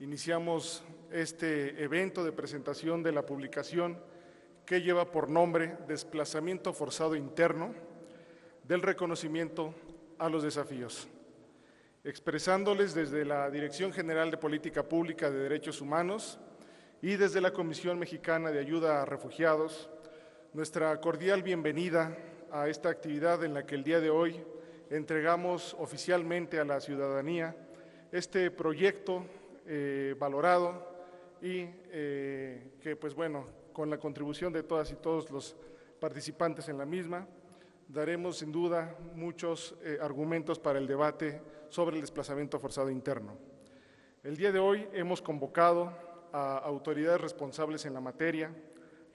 Iniciamos este evento de presentación de la publicación que lleva por nombre Desplazamiento forzado interno, del reconocimiento a los desafíos. Expresándoles desde la Dirección General de Política Pública de Derechos Humanos y desde la Comisión Mexicana de Ayuda a Refugiados, nuestra cordial bienvenida a esta actividad en la que el día de hoy entregamos oficialmente a la ciudadanía este proyecto valorado y que, pues bueno, con la contribución de todas y todos los participantes en la misma, daremos sin duda muchos argumentos para el debate sobre el desplazamiento forzado interno. El día de hoy hemos convocado a autoridades responsables en la materia,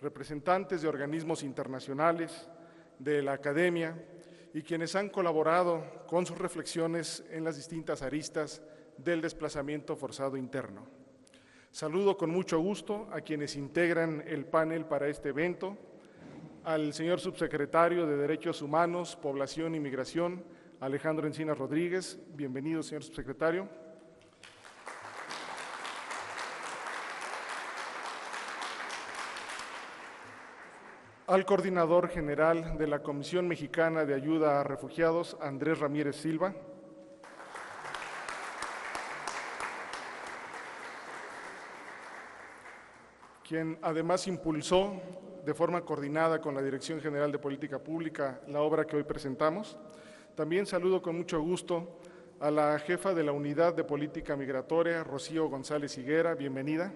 representantes de organismos internacionales, de la academia y quienes han colaborado con sus reflexiones en las distintas aristas del desplazamiento forzado interno. Saludo con mucho gusto a quienes integran el panel para este evento, al señor subsecretario de Derechos Humanos, Población y Migración, Alejandro Encinas Rodríguez. Bienvenido, señor subsecretario. Al coordinador general de la Comisión Mexicana de Ayuda a Refugiados, Andrés Ramírez Silva. Quien además impulsó de forma coordinada con la Dirección General de Política Pública la obra que hoy presentamos. También saludo con mucho gusto a la jefa de la Unidad de Política Migratoria, Rocío González Higuera. Bienvenida.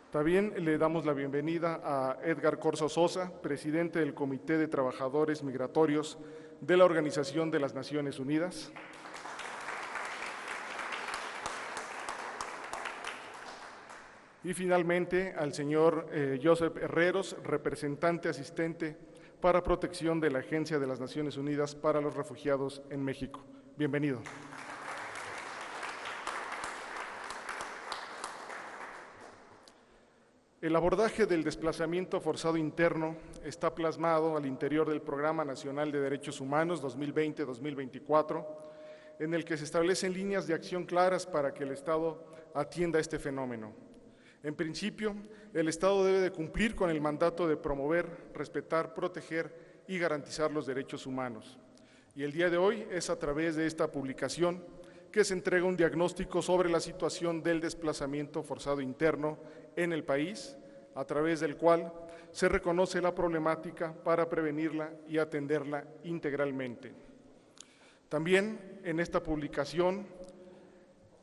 También le damos la bienvenida a Edgar Corzo Sosa, presidente del Comité de Trabajadores Migratorios de la Organización de las Naciones Unidas. Y finalmente al señor Joseph Herreros, representante asistente para protección de la Agencia de las Naciones Unidas para los Refugiados en México. Bienvenido. El abordaje del desplazamiento forzado interno está plasmado al interior del Programa Nacional de Derechos Humanos 2020-2024, en el que se establecen líneas de acción claras para que el Estado atienda este fenómeno. En principio, el Estado debe de cumplir con el mandato de promover, respetar, proteger y garantizar los derechos humanos. Y el día de hoy es a través de esta publicación que se entrega un diagnóstico sobre la situación del desplazamiento forzado interno en el país, a través del cual se reconoce la problemática para prevenirla y atenderla integralmente. También en esta publicación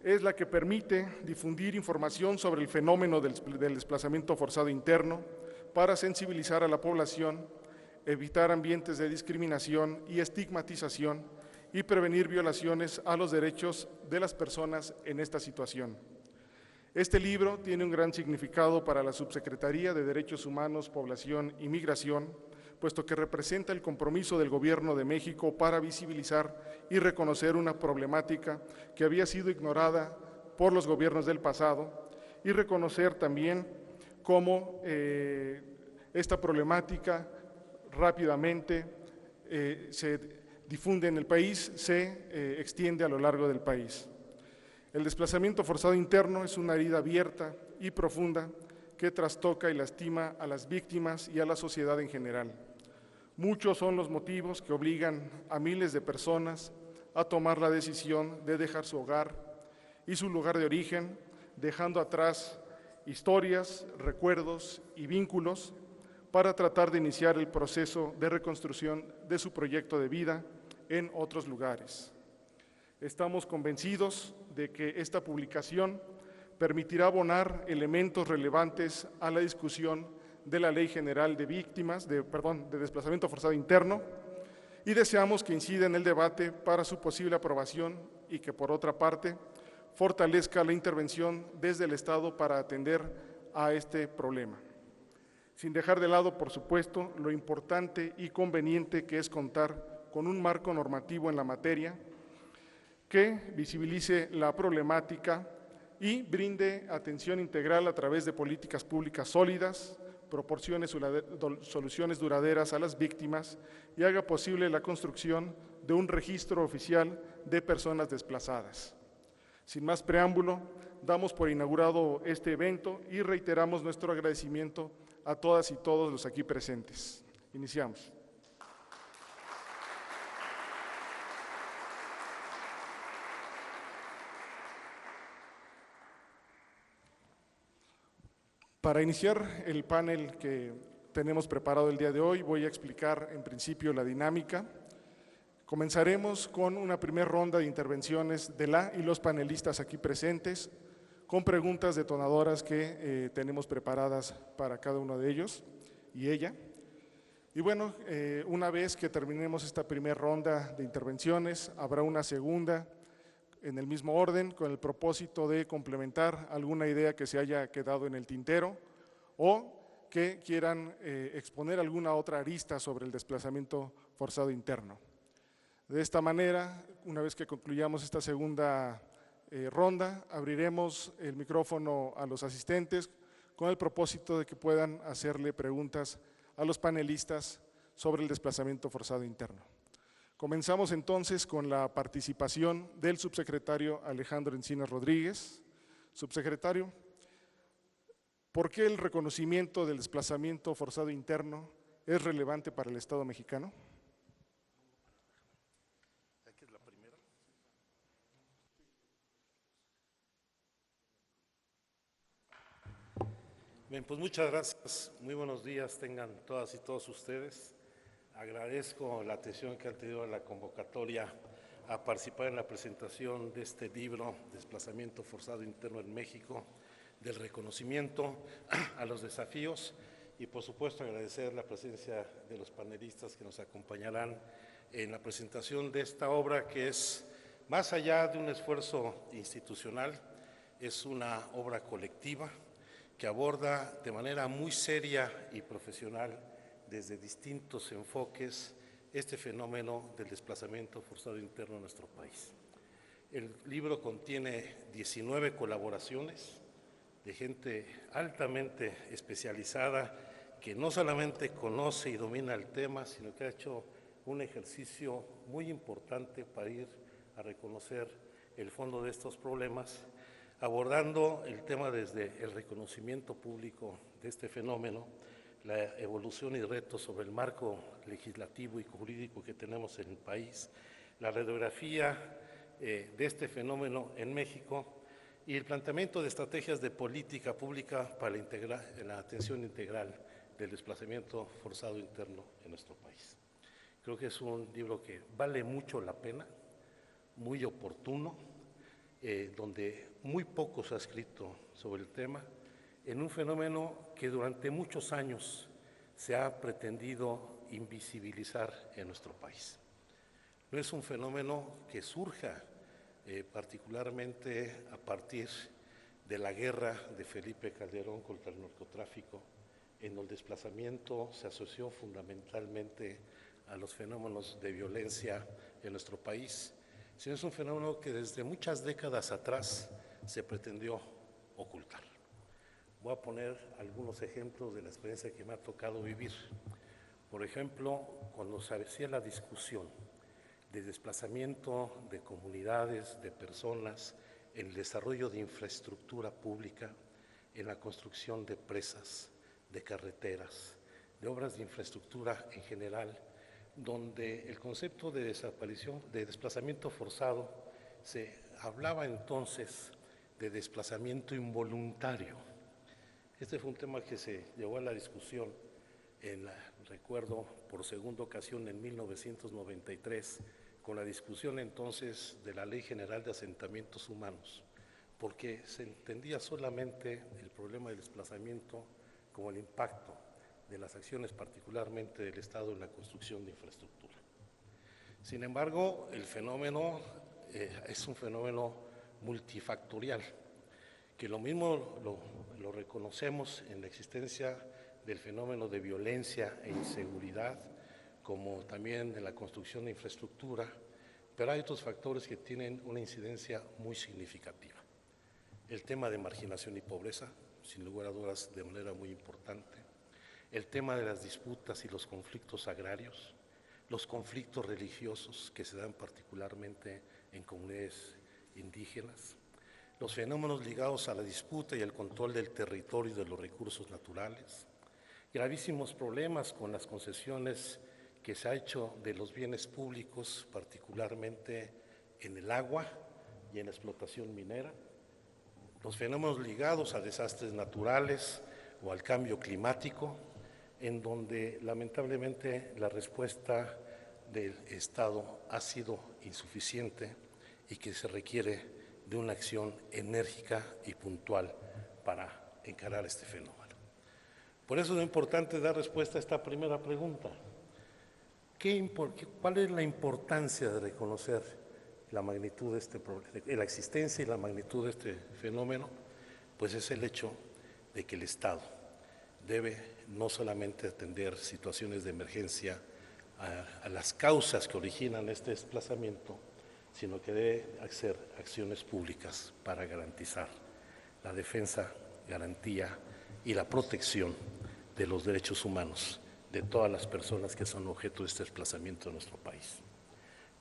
es la que permite difundir información sobre el fenómeno del desplazamiento forzado interno para sensibilizar a la población, evitar ambientes de discriminación y estigmatización y prevenir violaciones a los derechos de las personas en esta situación. Este libro tiene un gran significado para la Subsecretaría de Derechos Humanos, Población y Migración, puesto que representa el compromiso del Gobierno de México para visibilizar y reconocer una problemática que había sido ignorada por los gobiernos del pasado y reconocer también cómo esta problemática rápidamente se difunde en el país, se extiende a lo largo del país. El desplazamiento forzado interno es una herida abierta y profunda que trastoca y lastima a las víctimas y a la sociedad en general. Muchos son los motivos que obligan a miles de personas a tomar la decisión de dejar su hogar y su lugar de origen, dejando atrás historias, recuerdos y vínculos para tratar de iniciar el proceso de reconstrucción de su proyecto de vida en otros lugares. Estamos convencidos de que esta publicación permitirá abonar elementos relevantes a la discusión de la Ley General de Víctimas, de Desplazamiento Forzado Interno, y deseamos que incida en el debate para su posible aprobación y que, por otra parte, fortalezca la intervención desde el Estado para atender a este problema. Sin dejar de lado, por supuesto, lo importante y conveniente que es contar con un marco normativo en la materia que visibilice la problemática y brinde atención integral a través de políticas públicas sólidas, proporcione soluciones duraderas a las víctimas y haga posible la construcción de un registro oficial de personas desplazadas. Sin más preámbulo, damos por inaugurado este evento y reiteramos nuestro agradecimiento a todas y todos los aquí presentes. Iniciamos. Para iniciar el panel que tenemos preparado el día de hoy, voy a explicar en principio la dinámica. Comenzaremos con una primera ronda de intervenciones de la y los panelistas aquí presentes, con preguntas detonadoras que tenemos preparadas para cada uno de ellos y ella. Y bueno, una vez que terminemos esta primera ronda de intervenciones, habrá una segunda en el mismo orden, con el propósito de complementar alguna idea que se haya quedado en el tintero o que quieran exponer alguna otra arista sobre el desplazamiento forzado interno. De esta manera, una vez que concluyamos esta segunda ronda, abriremos el micrófono a los asistentes con el propósito de que puedan hacerle preguntas a los panelistas sobre el desplazamiento forzado interno. Comenzamos entonces con la participación del subsecretario Alejandro Encinas Rodríguez. Subsecretario, ¿por qué el reconocimiento del desplazamiento forzado interno es relevante para el Estado mexicano? Aquí es la primera. Bien, pues muchas gracias. Muy buenos días tengan todas y todos ustedes. Agradezco la atención que han tenido en la convocatoria a participar en la presentación de este libro, Desplazamiento Forzado Interno en México, del reconocimiento a los desafíos y por supuesto agradecer la presencia de los panelistas que nos acompañarán en la presentación de esta obra que es, más allá de un esfuerzo institucional, es una obra colectiva que aborda de manera muy seria y profesional desde distintos enfoques este fenómeno del desplazamiento forzado interno en nuestro país. El libro contiene 19 colaboraciones de gente altamente especializada que no solamente conoce y domina el tema, sino que ha hecho un ejercicio muy importante para ir a reconocer el fondo de estos problemas, abordando el tema desde el reconocimiento público de este fenómeno, la evolución y retos sobre el marco legislativo y jurídico que tenemos en el país, la radiografía de este fenómeno en México y el planteamiento de estrategias de política pública para la atención integral del desplazamiento forzado interno en nuestro país. Creo que es un libro que vale mucho la pena, muy oportuno, donde muy poco se ha escrito sobre el tema, en un fenómeno que durante muchos años se ha pretendido invisibilizar en nuestro país. No es un fenómeno que surja particularmente a partir de la guerra de Felipe Calderón contra el narcotráfico, en el desplazamiento se asoció fundamentalmente a los fenómenos de violencia en nuestro país, sino es un fenómeno que desde muchas décadas atrás se pretendió ocultar. Voy a poner algunos ejemplos de la experiencia que me ha tocado vivir. Por ejemplo, cuando se hacía la discusión de desplazamiento de comunidades, de personas, en el desarrollo de infraestructura pública, en la construcción de presas, de carreteras, de obras de infraestructura en general, donde el concepto de desaparición, de desplazamiento forzado, se hablaba entonces de desplazamiento involuntario. Este fue un tema que se llevó a la discusión, recuerdo, por segunda ocasión en 1993, con la discusión entonces de la Ley General de Asentamientos Humanos, porque se entendía solamente el problema del desplazamiento como el impacto de las acciones particularmente del Estado en la construcción de infraestructura. Sin embargo, el fenómeno es un fenómeno multifactorial, que lo mismo lo reconocemos en la existencia del fenómeno de violencia e inseguridad, como también en la construcción de infraestructura, pero hay otros factores que tienen una incidencia muy significativa. El tema de marginación y pobreza, sin lugar a dudas, de manera muy importante. el tema de las disputas y los conflictos agrarios, los conflictos religiosos que se dan particularmente en comunidades indígenas, los fenómenos ligados a la disputa y el control del territorio y de los recursos naturales, gravísimos problemas con las concesiones que se ha hecho de los bienes públicos, particularmente en el agua y en la explotación minera, los fenómenos ligados a desastres naturales o al cambio climático, en donde lamentablemente la respuesta del Estado ha sido insuficiente y que se requiere de una acción enérgica y puntual para encarar este fenómeno. Por eso es importante dar respuesta a esta primera pregunta. ¿Cuál es la importancia de reconocer la magnitud de este problema, la existencia y la magnitud de este fenómeno? Pues es el hecho de que el Estado debe no solamente atender situaciones de emergencia a las causas que originan este desplazamiento, sino que debe hacer acciones públicas para garantizar la defensa, garantía y la protección de los derechos humanos de todas las personas que son objeto de este desplazamiento en nuestro país.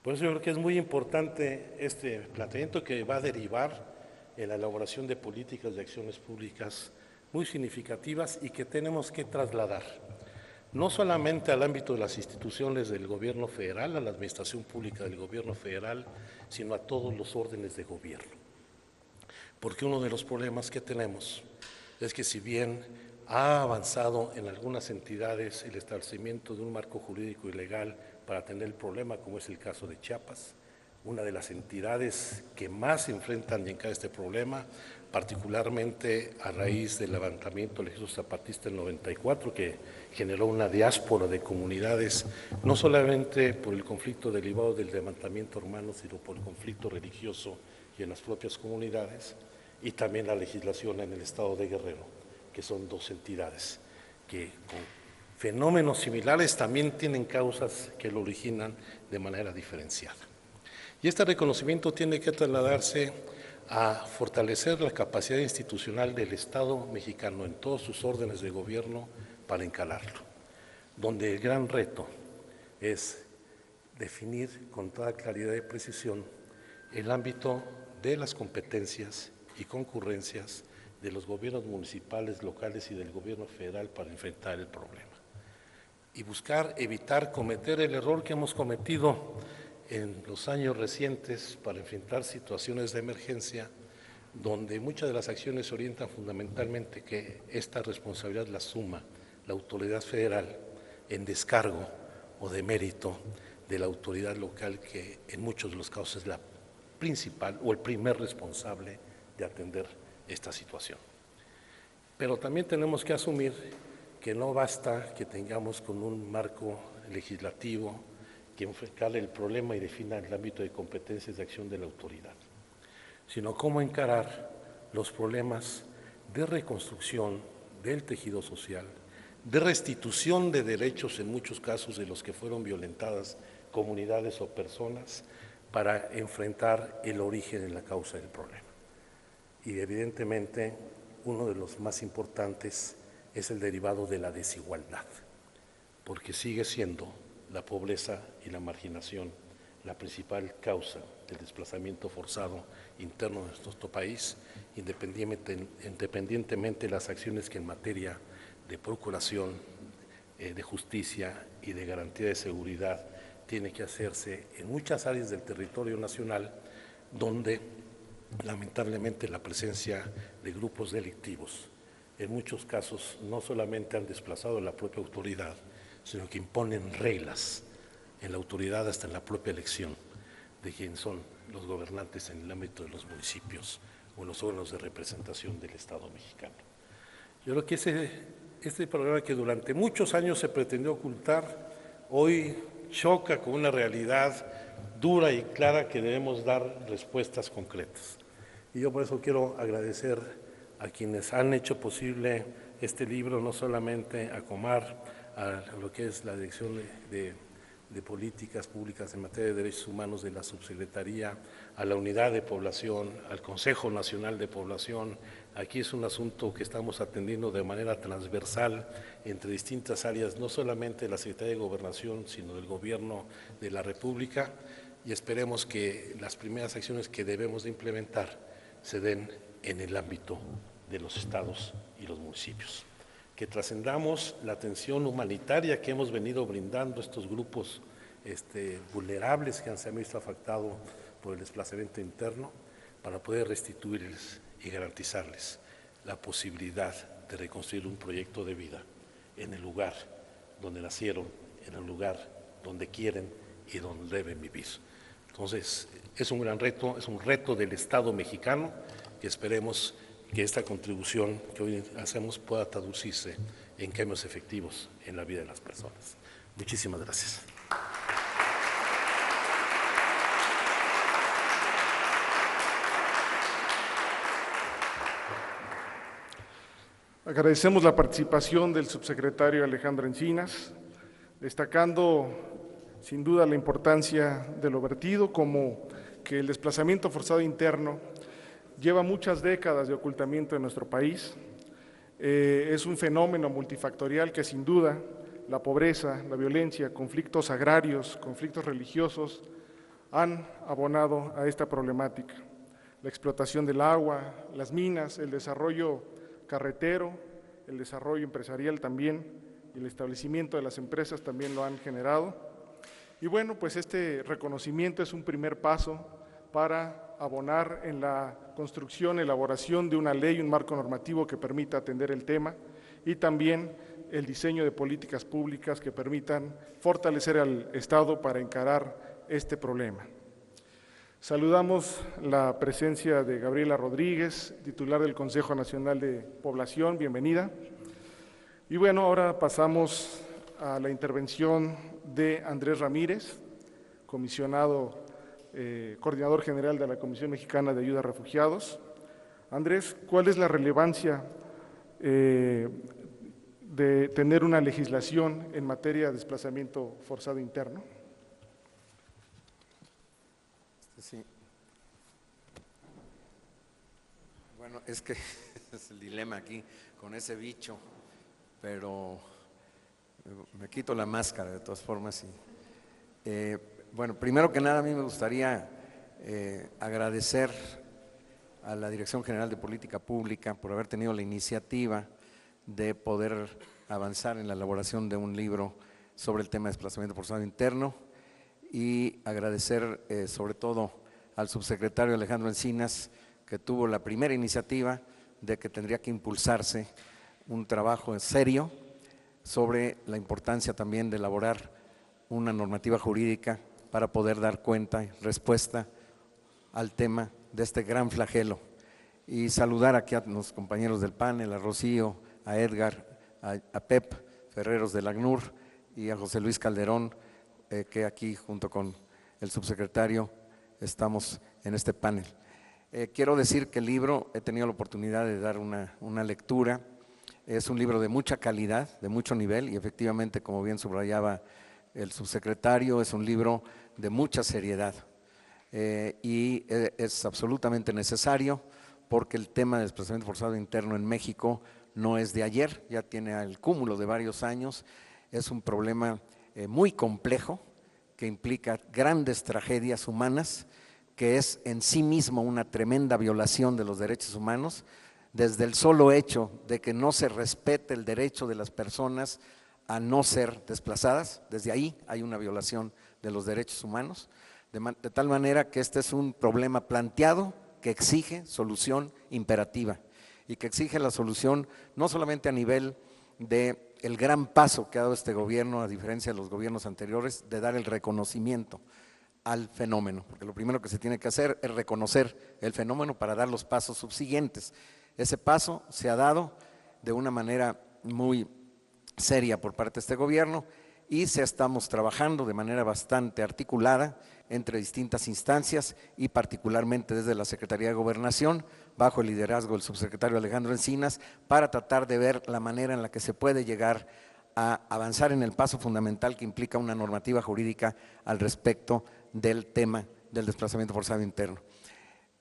Por eso yo creo que es muy importante este planteamiento que va a derivar en la elaboración de políticas de acciones públicas muy significativas y que tenemos que trasladar no solamente al ámbito de las instituciones del gobierno federal, a la administración pública del gobierno federal, sino a todos los órdenes de gobierno. Porque uno de los problemas que tenemos es que si bien ha avanzado en algunas entidades el establecimiento de un marco jurídico y legal para atender el problema, como es el caso de Chiapas, una de las entidades que más se enfrentan y encara este problema, particularmente a raíz del levantamiento del Ejército Zapatista en 94, que generó una diáspora de comunidades, no solamente por el conflicto derivado del levantamiento hermano, sino por el conflicto religioso y en las propias comunidades, y también la legislación en el estado de Guerrero, que son dos entidades que con fenómenos similares también tienen causas que lo originan de manera diferenciada. Y este reconocimiento tiene que trasladarse a fortalecer la capacidad institucional del Estado mexicano en todos sus órdenes de gobierno para encararlo, donde el gran reto es definir con toda claridad y precisión el ámbito de las competencias y concurrencias de los gobiernos municipales, locales y del gobierno federal para enfrentar el problema. Y buscar evitar cometer el error que hemos cometido en los años recientes para enfrentar situaciones de emergencia, donde muchas de las acciones se orientan fundamentalmente que esta responsabilidad la suma la autoridad federal en descargo o de mérito de la autoridad local, que en muchos de los casos es la principal o el primer responsable de atender esta situación. Pero también tenemos que asumir que no basta que tengamos con un marco legislativo que enfoque el problema y defina el ámbito de competencias de acción de la autoridad, sino cómo encarar los problemas de reconstrucción del tejido social, de restitución de derechos en muchos casos de los que fueron violentadas comunidades o personas, para enfrentar el origen y la causa del problema. Y evidentemente uno de los más importantes es el derivado de la desigualdad, porque sigue siendo la pobreza y la marginación la principal causa del desplazamiento forzado interno de nuestro país, independientemente de las acciones que en materia de procuración, de justicia y de garantía de seguridad tiene que hacerse en muchas áreas del territorio nacional, donde lamentablemente la presencia de grupos delictivos en muchos casos no solamente han desplazado a la propia autoridad, sino que imponen reglas en la autoridad hasta en la propia elección de quién son los gobernantes en el ámbito de los municipios o en los órganos de representación del Estado mexicano. Yo creo que este programa que durante muchos años se pretendió ocultar, hoy choca con una realidad dura y clara que debemos dar respuestas concretas. Y yo por eso quiero agradecer a quienes han hecho posible este libro, no solamente a Comar, a lo que es la Dirección de de Políticas Públicas en materia de derechos humanos de la Subsecretaría a la Unidad de Población, al Consejo Nacional de Población. Aquí es un asunto que estamos atendiendo de manera transversal entre distintas áreas, no solamente de la Secretaría de Gobernación, sino del Gobierno de la República, y esperemos que las primeras acciones que debemos de implementar se den en el ámbito de los estados y los municipios. Que trascendamos la atención humanitaria que hemos venido brindando a estos grupos vulnerables que se han visto afectados por el desplazamiento interno, para poder restituirles y garantizarles la posibilidad de reconstruir un proyecto de vida en el lugar donde nacieron, en el lugar donde quieren y donde deben vivir. Entonces, es un gran reto, es un reto del Estado mexicano, que esperemos que esta contribución que hoy hacemos pueda traducirse en cambios efectivos en la vida de las personas. Muchísimas gracias. Agradecemos la participación del subsecretario Alejandro Encinas, destacando sin duda la importancia de lo vertido, como que el desplazamiento forzado interno lleva muchas décadas de ocultamiento en nuestro país. Es un fenómeno multifactorial que sin duda la pobreza, la violencia, conflictos agrarios, conflictos religiosos han abonado a esta problemática. La explotación del agua, las minas, el desarrollo carretero, el desarrollo empresarial también, y el establecimiento de las empresas también lo han generado. Y bueno, pues este reconocimiento es un primer paso para abonar en la construcción, elaboración de una ley, un marco normativo que permita atender el tema, y también el diseño de políticas públicas que permitan fortalecer al Estado para encarar este problema. Saludamos la presencia de Gabriela Rodríguez, titular del Consejo Nacional de Población, bienvenida. Y bueno, ahora pasamos a la intervención de Andrés Ramírez, coordinador general de la Comisión Mexicana de Ayuda a Refugiados. Andrés, ¿cuál es la relevancia de tener una legislación en materia de desplazamiento forzado interno? Sí. Bueno, es que es el dilema aquí con ese bicho, pero me quito la máscara de todas formas. Bueno, primero que nada a mí me gustaría agradecer a la Dirección General de Política Pública por haber tenido la iniciativa de poder avanzar en la elaboración de un libro sobre el tema de desplazamiento forzado interno, y agradecer sobre todo al subsecretario Alejandro Encinas, que tuvo la primera iniciativa de que tendría que impulsarse un trabajo en serio sobre la importancia también de elaborar una normativa jurídica para poder dar cuenta y respuesta al tema de este gran flagelo. Y saludar aquí a los compañeros del panel, a Rocío, a Edgar, a Pep Ferreros del ACNUR y a José Luis Calderón, que aquí junto con el subsecretario estamos en este panel. Quiero decir que el libro, he tenido la oportunidad de dar una lectura, es un libro de mucha calidad, de mucho nivel, y efectivamente, como bien subrayaba el subsecretario, es un libro de mucha seriedad, y es absolutamente necesario, porque el tema de desplazamiento forzado interno en México no es de ayer, ya tiene el cúmulo de varios años, es un problema muy complejo, que implica grandes tragedias humanas, que es en sí mismo una tremenda violación de los derechos humanos, desde el solo hecho de que no se respete el derecho de las personas a no ser desplazadas, desde ahí hay una violación de los derechos humanos, de tal manera que este es un problema planteado que exige solución imperativa, y que exige la solución no solamente a nivel de el gran paso que ha dado este gobierno, a diferencia de los gobiernos anteriores, de dar el reconocimiento al fenómeno, porque lo primero que se tiene que hacer es reconocer el fenómeno para dar los pasos subsiguientes. Ese paso se ha dado de una manera muy seria por parte de este gobierno, y estamos trabajando de manera bastante articulada entre distintas instancias, y particularmente desde la Secretaría de Gobernación, bajo el liderazgo del subsecretario Alejandro Encinas, para tratar de ver la manera en la que se puede llegar a avanzar en el paso fundamental que implica una normativa jurídica al respecto del tema del desplazamiento forzado interno.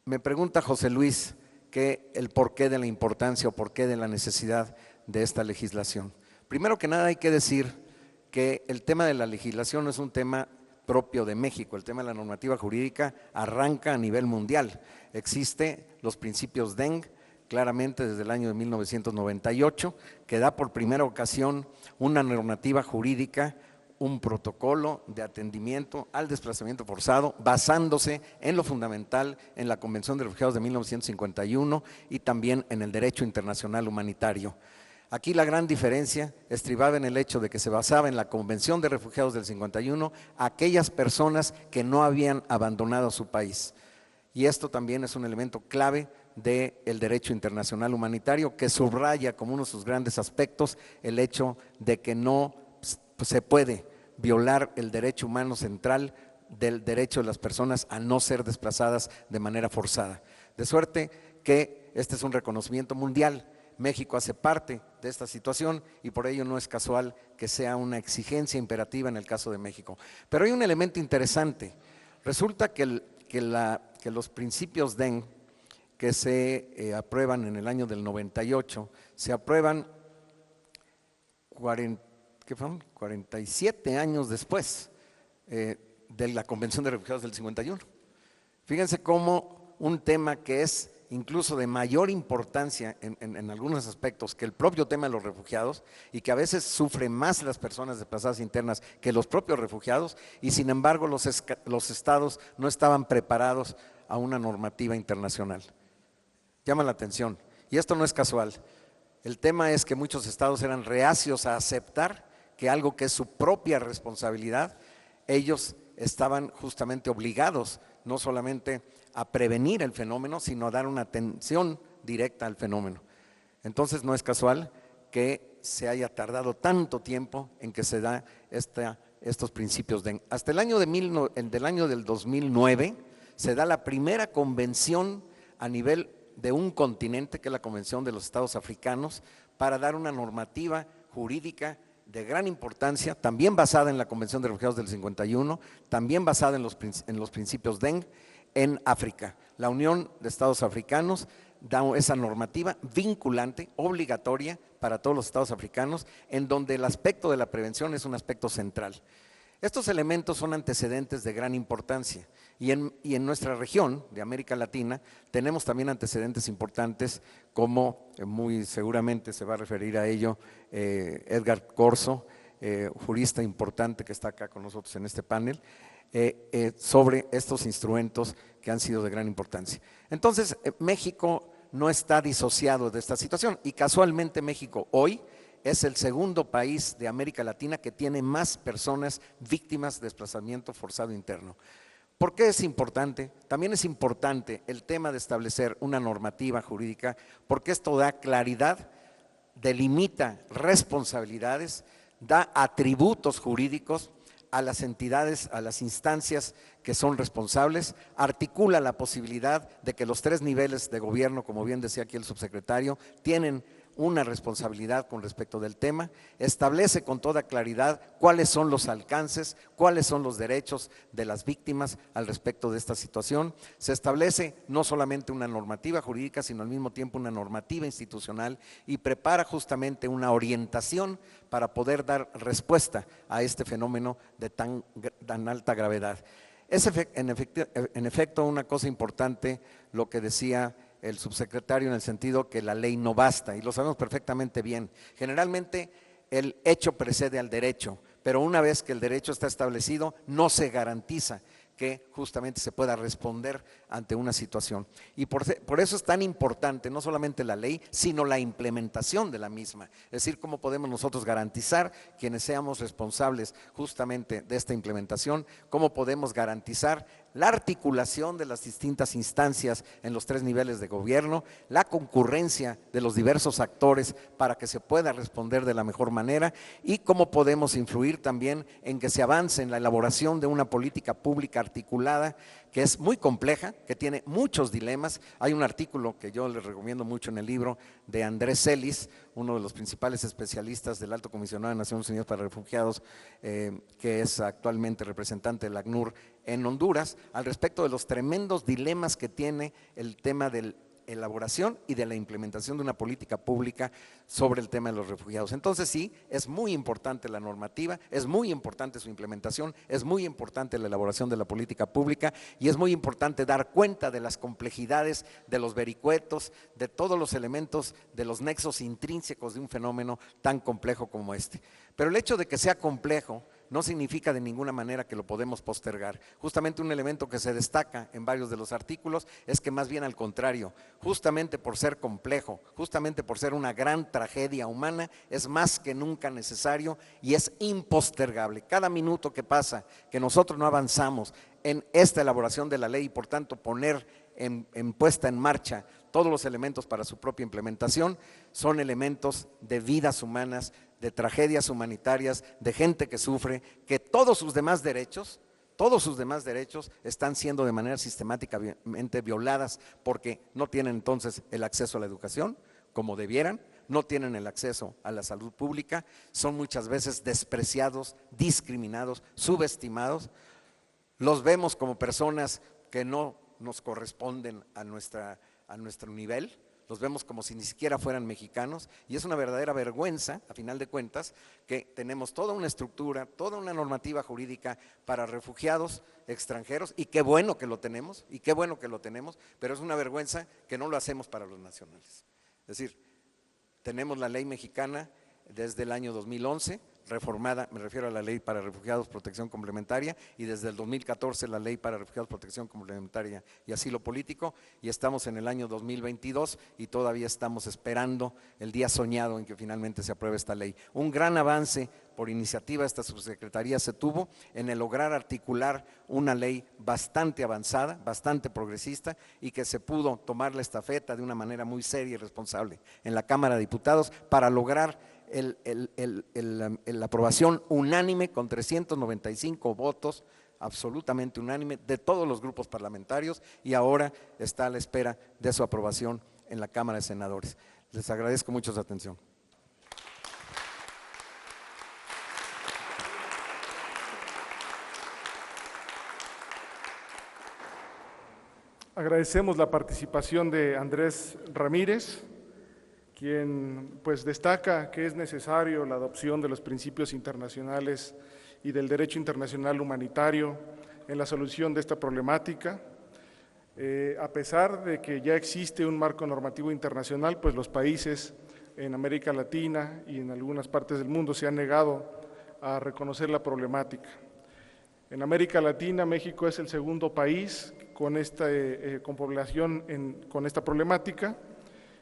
Me pregunta José Luis que el porqué de la importancia o porqué de la necesidad de esta legislación. Primero que nada hay que decir que el tema de la legislación no es un tema propio de México, el tema de la normativa jurídica arranca a nivel mundial. Existen los principios DENG, claramente desde el año de 1998, que da por primera ocasión una normativa jurídica, un protocolo de atendimiento al desplazamiento forzado, basándose en lo fundamental en la Convención de Refugiados de 1951 y también en el derecho internacional humanitario. Aquí la gran diferencia estribaba en el hecho de que se basaba en la Convención de Refugiados del 51 aquellas personas que no habían abandonado su país. Y esto también es un elemento clave del derecho internacional humanitario que subraya como uno de sus grandes aspectos el hecho de que no se puede violar el derecho humano central del derecho de las personas a no ser desplazadas de manera forzada. De suerte que este es un reconocimiento mundial. México hace parte de esta situación y por ello no es casual que sea una exigencia imperativa en el caso de México. Pero hay un elemento interesante. Resulta que los principios DEN que se aprueban en el año del 98, se aprueban 47 años después de la Convención de Refugiados del 51. Fíjense cómo un tema que es incluso de mayor importancia en algunos aspectos que el propio tema de los refugiados y que a veces sufren más las personas desplazadas internas que los propios refugiados y sin embargo los estados no estaban preparados a una normativa internacional. Llama la atención y esto no es casual. El tema es que muchos estados eran reacios a aceptar que algo que es su propia responsabilidad, ellos estaban justamente obligados no solamente a prevenir el fenómeno, sino a dar una atención directa al fenómeno. Entonces no es casual que se haya tardado tanto tiempo en que se da estos principios. Hasta el año del 2009 se da la primera convención a nivel de un continente, que es la Convención de los Estados Africanos, para dar una normativa jurídica de gran importancia, también basada en la Convención de Refugiados del 51, también basada en los principios DENG en África. La Unión de Estados Africanos da esa normativa vinculante, obligatoria para todos los estados africanos, en donde el aspecto de la prevención es un aspecto central. Estos elementos son antecedentes de gran importancia y en nuestra región de América Latina tenemos también antecedentes importantes como muy seguramente se va a referir a ello Edgar Corzo, jurista importante que está acá con nosotros en este panel, sobre estos instrumentos que han sido de gran importancia. Entonces, México no está disociado de esta situación y casualmente México hoy es el segundo país de América Latina que tiene más personas víctimas de desplazamiento forzado interno. ¿Por qué es importante? También es importante el tema de establecer una normativa jurídica porque esto da claridad, delimita responsabilidades, da atributos jurídicos a las entidades, a las instancias que son responsables, articula la posibilidad de que los 3 niveles de gobierno, como bien decía aquí el subsecretario, tienen una responsabilidad con respecto del tema, establece con toda claridad cuáles son los alcances, cuáles son los derechos de las víctimas al respecto de esta situación, se establece no solamente una normativa jurídica, sino al mismo tiempo una normativa institucional y prepara justamente una orientación para poder dar respuesta a este fenómeno de tan alta gravedad. Es en efecto una cosa importante lo que decía el subsecretario en el sentido que la ley no basta y lo sabemos perfectamente bien. Generalmente el hecho precede al derecho, pero una vez que el derecho está establecido no se garantiza que justamente se pueda responder ante una situación. Y por eso es tan importante no solamente la ley, sino la implementación de la misma. Es decir, cómo podemos nosotros garantizar, quienes seamos responsables justamente de esta implementación, cómo podemos garantizar la articulación de las distintas instancias en los 3 niveles de gobierno, la concurrencia de los diversos actores para que se pueda responder de la mejor manera y cómo podemos influir también en que se avance en la elaboración de una política pública articulada que es muy compleja, que tiene muchos dilemas. Hay un artículo que yo les recomiendo mucho en el libro de Andrés Celis, uno de los principales especialistas del Alto Comisionado de Naciones Unidas para Refugiados, que es actualmente representante del ACNUR en Honduras, al respecto de los tremendos dilemas que tiene el tema de la elaboración y de la implementación de una política pública sobre el tema de los refugiados. Entonces sí, es muy importante la normativa, es muy importante su implementación, es muy importante la elaboración de la política pública y es muy importante dar cuenta de las complejidades, de los vericuetos, de todos los elementos, de los nexos intrínsecos de un fenómeno tan complejo como este. Pero el hecho de que sea complejo no significa de ninguna manera que lo podemos postergar. Justamente un elemento que se destaca en varios de los artículos es que más bien al contrario, justamente por ser complejo, justamente por ser una gran tragedia humana, es más que nunca necesario y es impostergable. Cada minuto que pasa, que nosotros no avanzamos en esta elaboración de la ley y por tanto poner en puesta en marcha todos los elementos para su propia implementación, son elementos de vidas humanas, de tragedias humanitarias, de gente que sufre, que todos sus demás derechos están siendo de manera sistemáticamente violadas porque no tienen entonces el acceso a la educación como debieran, no tienen el acceso a la salud pública, son muchas veces despreciados, discriminados, subestimados, los vemos como personas que no nos corresponden a nuestro nivel, los vemos como si ni siquiera fueran mexicanos y es una verdadera vergüenza, a final de cuentas, que tenemos toda una estructura, toda una normativa jurídica para refugiados extranjeros y qué bueno que lo tenemos, pero es una vergüenza que no lo hacemos para los nacionales. Es decir, tenemos la ley mexicana desde el año 2011, reformada, me refiero a la ley para refugiados, protección complementaria, y desde el 2014 la ley para refugiados, protección complementaria y asilo político, y estamos en el año 2022 y todavía estamos esperando el día soñado en que finalmente se apruebe esta ley. Un gran avance por iniciativa de esta subsecretaría se tuvo en el lograr articular una ley bastante avanzada, bastante progresista y que se pudo tomar la estafeta de una manera muy seria y responsable en la Cámara de Diputados para lograr la aprobación unánime con 395 votos, absolutamente unánime, de todos los grupos parlamentarios y ahora está a la espera de su aprobación en la Cámara de Senadores. Les agradezco mucho su atención. Agradecemos la participación de Andrés Ramírez, quien pues destaca que es necesario la adopción de los principios internacionales y del derecho internacional humanitario en la solución de esta problemática. A pesar de que ya existe un marco normativo internacional, pues los países en América Latina y en algunas partes del mundo se han negado a reconocer la problemática. En América Latina, México es el segundo país con población con esta problemática.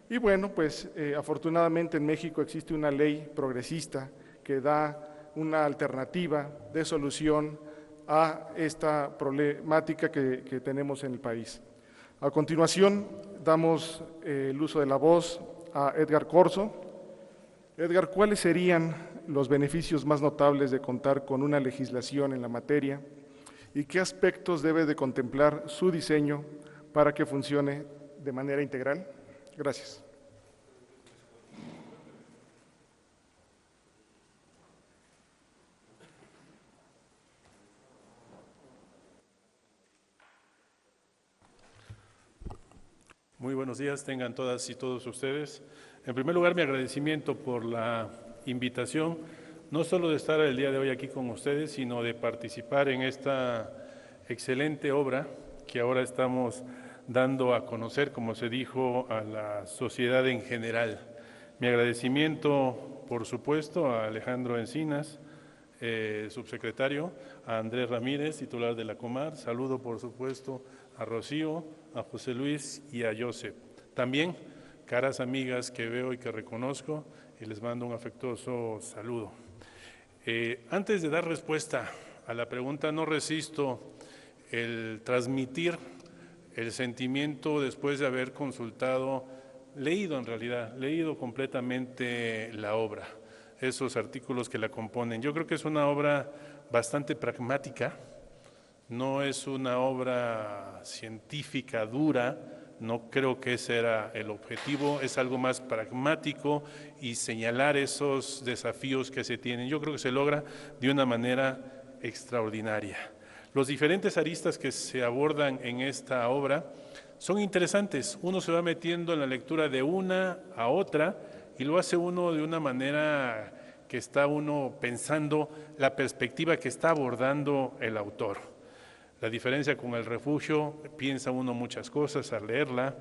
Y bueno, pues afortunadamente en México existe una ley progresista que da una alternativa de solución a esta problemática que tenemos en el país. A continuación, damos el uso de la voz a Edgar Corzo. Edgar, ¿cuáles serían los beneficios más notables de contar con una legislación en la materia y qué aspectos debe de contemplar su diseño para que funcione de manera integral? Gracias. Muy buenos días, tengan todas y todos ustedes. En primer lugar, mi agradecimiento por la invitación, no solo de estar el día de hoy aquí con ustedes, sino de participar en esta excelente obra que ahora estamos dando a conocer, como se dijo, a la sociedad en general. Mi agradecimiento, por supuesto, a Alejandro Encinas, subsecretario, a Andrés Ramírez, titular de la Comar, saludo, por supuesto, a Rocío, a José Luis y a Joseph. También caras amigas que veo y que reconozco y les mando un afectuoso saludo. Antes de dar respuesta a la pregunta, no resisto el transmitir el sentimiento después de haber consultado, leído completamente la obra, esos artículos que la componen. Yo creo que es una obra bastante pragmática, no es una obra científica dura, No creo que ese era el objetivo, es algo más pragmático y señalar esos desafíos que se tienen. Yo creo que se logra de una manera extraordinaria. Los diferentes aristas que se abordan en esta obra son interesantes. Uno se va metiendo en la lectura de una a otra y lo hace uno de una manera que está uno pensando la perspectiva que está abordando el autor. La diferencia con El refugio, piensa uno muchas cosas al leerla.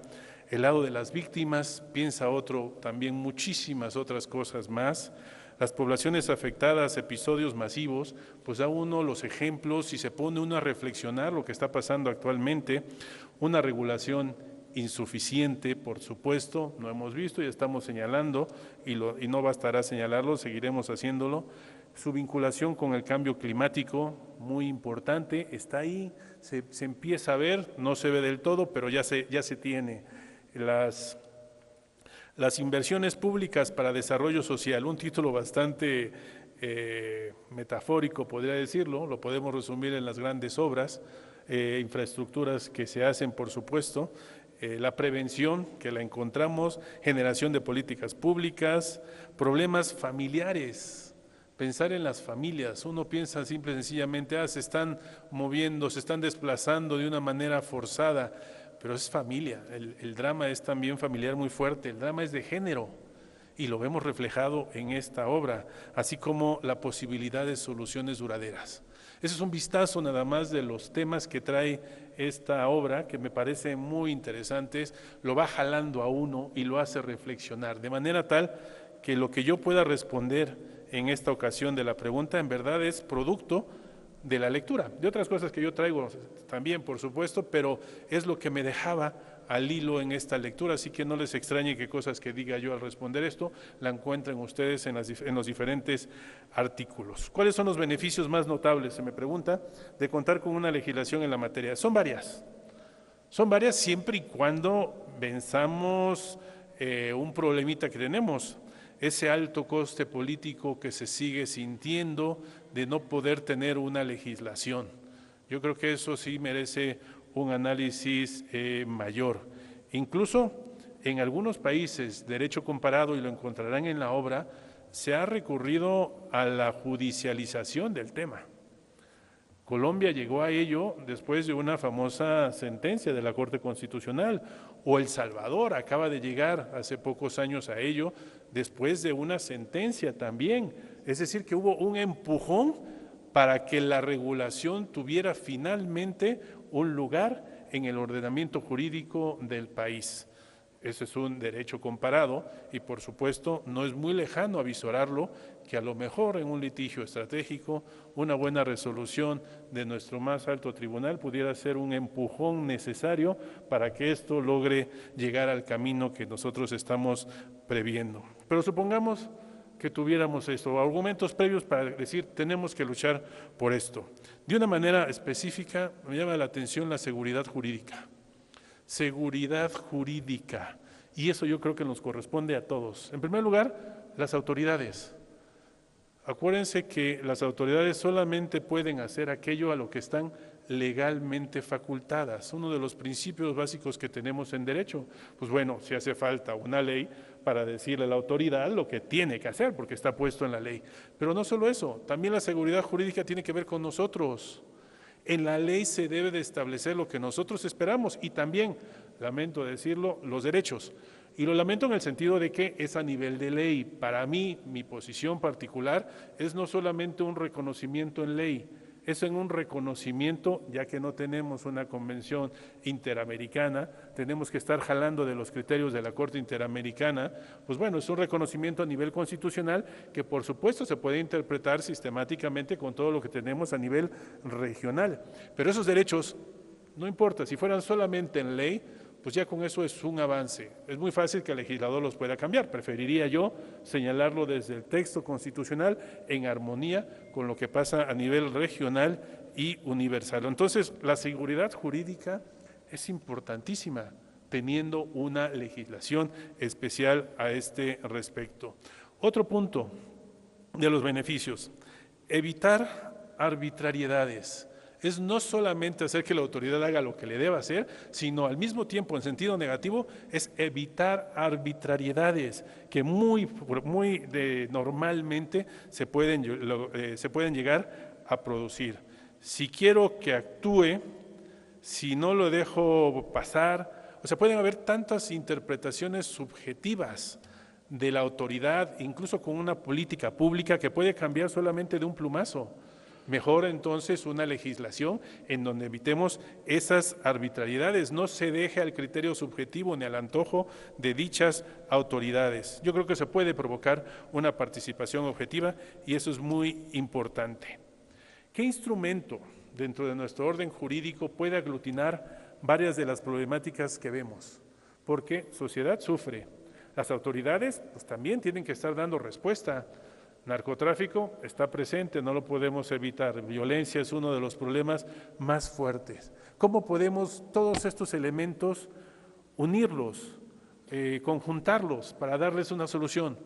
El lado de las víctimas, piensa otro también muchísimas otras cosas más. Las poblaciones afectadas, episodios masivos, pues da uno los ejemplos y se pone uno a reflexionar lo que está pasando actualmente. Una regulación insuficiente, por supuesto, no hemos visto y estamos señalando, y no bastará señalarlo, seguiremos haciéndolo. Su vinculación con el cambio climático, muy importante, está ahí, se empieza a ver, no se ve del todo, pero ya se tiene. Las inversiones públicas para desarrollo social, un título bastante metafórico, podría decirlo, lo podemos resumir en las grandes obras, infraestructuras que se hacen, por supuesto, la prevención, que la encontramos, generación de políticas públicas, problemas familiares. Pensar en las familias, uno piensa simple y sencillamente, se están moviendo, se están desplazando de una manera forzada, pero es familia, el drama es también familiar muy fuerte, el drama es de género y lo vemos reflejado en esta obra, así como la posibilidad de soluciones duraderas. Ese es un vistazo nada más de los temas que trae esta obra, que me parece muy interesantes, lo va jalando a uno y lo hace reflexionar, de manera tal que lo que yo pueda responder en esta ocasión de la pregunta, en verdad es producto de la lectura, de otras cosas que yo traigo también, por supuesto, pero es lo que me dejaba al hilo en esta lectura, así que no les extrañe que cosas que diga yo al responder esto, la encuentren ustedes en los diferentes artículos. ¿Cuáles son los beneficios más notables, se me pregunta, de contar con una legislación en la materia? Son varias siempre y cuando venzamos un problemita que tenemos, ese alto coste político que se sigue sintiendo de no poder tener una legislación. Yo creo que eso sí merece un análisis mayor. Incluso en algunos países, derecho comparado, y lo encontrarán en la obra, se ha recurrido a la judicialización del tema. Colombia llegó a ello después de una famosa sentencia de la Corte Constitucional, o El Salvador acaba de llegar hace pocos años a ello después de una sentencia también. Es decir, que hubo un empujón para que la regulación tuviera finalmente un lugar en el ordenamiento jurídico del país. Ese es un derecho comparado y, por supuesto, no es muy lejano avisorarlo que a lo mejor en un litigio estratégico una buena resolución de nuestro más alto tribunal pudiera ser un empujón necesario para que esto logre llegar al camino que nosotros estamos previendo. Pero supongamos que tuviéramos esto, argumentos previos para decir tenemos que luchar por esto. De una manera específica me llama la atención la seguridad jurídica. Seguridad jurídica, y eso yo creo que nos corresponde a todos. En primer lugar, las autoridades. Acuérdense que las autoridades solamente pueden hacer aquello a lo que están legalmente facultadas. Uno de los principios básicos que tenemos en derecho, pues bueno, si hace falta una ley para decirle a la autoridad lo que tiene que hacer, porque está puesto en la ley. Pero no solo eso, también la seguridad jurídica tiene que ver con nosotros. En la ley se debe de establecer lo que nosotros esperamos y también, lamento decirlo, los derechos. Y lo lamento en el sentido de que es a nivel de ley. Para mí, mi posición particular es no solamente un reconocimiento en ley, es en un reconocimiento, ya que no tenemos una convención interamericana, tenemos que estar jalando de los criterios de la Corte Interamericana, pues bueno, es un reconocimiento a nivel constitucional que por supuesto se puede interpretar sistemáticamente con todo lo que tenemos a nivel regional. Pero esos derechos, no importa, si fueran solamente en ley, pues ya con eso es un avance. Es muy fácil que el legislador los pueda cambiar. Preferiría yo señalarlo desde el texto constitucional en armonía con lo que pasa a nivel regional y universal. Entonces, la seguridad jurídica es importantísima, teniendo una legislación especial a este respecto. Otro punto de los beneficios, evitar arbitrariedades. es no solamente hacer que la autoridad haga lo que le deba hacer, sino al mismo tiempo, en sentido negativo, es evitar arbitrariedades que normalmente se pueden llegar a producir. Si quiero que actúe, si no lo dejo pasar, o sea, pueden haber tantas interpretaciones subjetivas de la autoridad, incluso con una política pública que puede cambiar solamente de un plumazo. Mejor entonces una legislación en donde evitemos esas arbitrariedades, no se deje al criterio subjetivo ni al antojo de dichas autoridades. Yo creo que se puede provocar una participación objetiva y eso es muy importante. ¿Qué instrumento dentro de nuestro orden jurídico puede aglutinar varias de las problemáticas que vemos? Porque sociedad sufre, las autoridades pues, también tienen que estar dando respuesta. Narcotráfico está presente, no lo podemos evitar. Violencia es uno de los problemas más fuertes. ¿Cómo podemos todos estos elementos unirlos, conjuntarlos para darles una solución?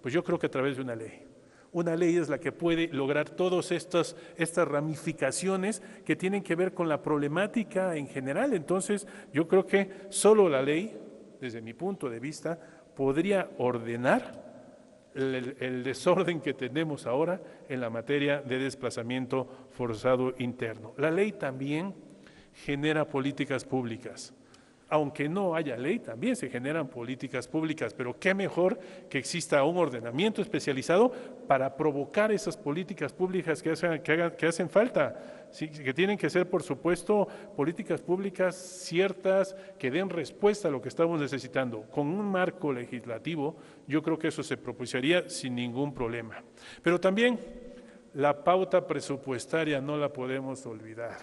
Pues yo creo que a través de una ley. Una ley es la que puede lograr todas estas ramificaciones que tienen que ver con la problemática en general. Entonces, yo creo que solo la ley, desde mi punto de vista, podría ordenar el desorden que tenemos ahora en la materia de desplazamiento forzado interno. La ley también genera políticas públicas. Aunque no haya ley, también se generan políticas públicas, pero qué mejor que exista un ordenamiento especializado para provocar esas políticas públicas que hacen falta, ¿sí? Que tienen que ser, por supuesto, políticas públicas ciertas, que den respuesta a lo que estamos necesitando. Con un marco legislativo, yo creo que eso se propiciaría sin ningún problema. Pero también la pauta presupuestaria no la podemos olvidar.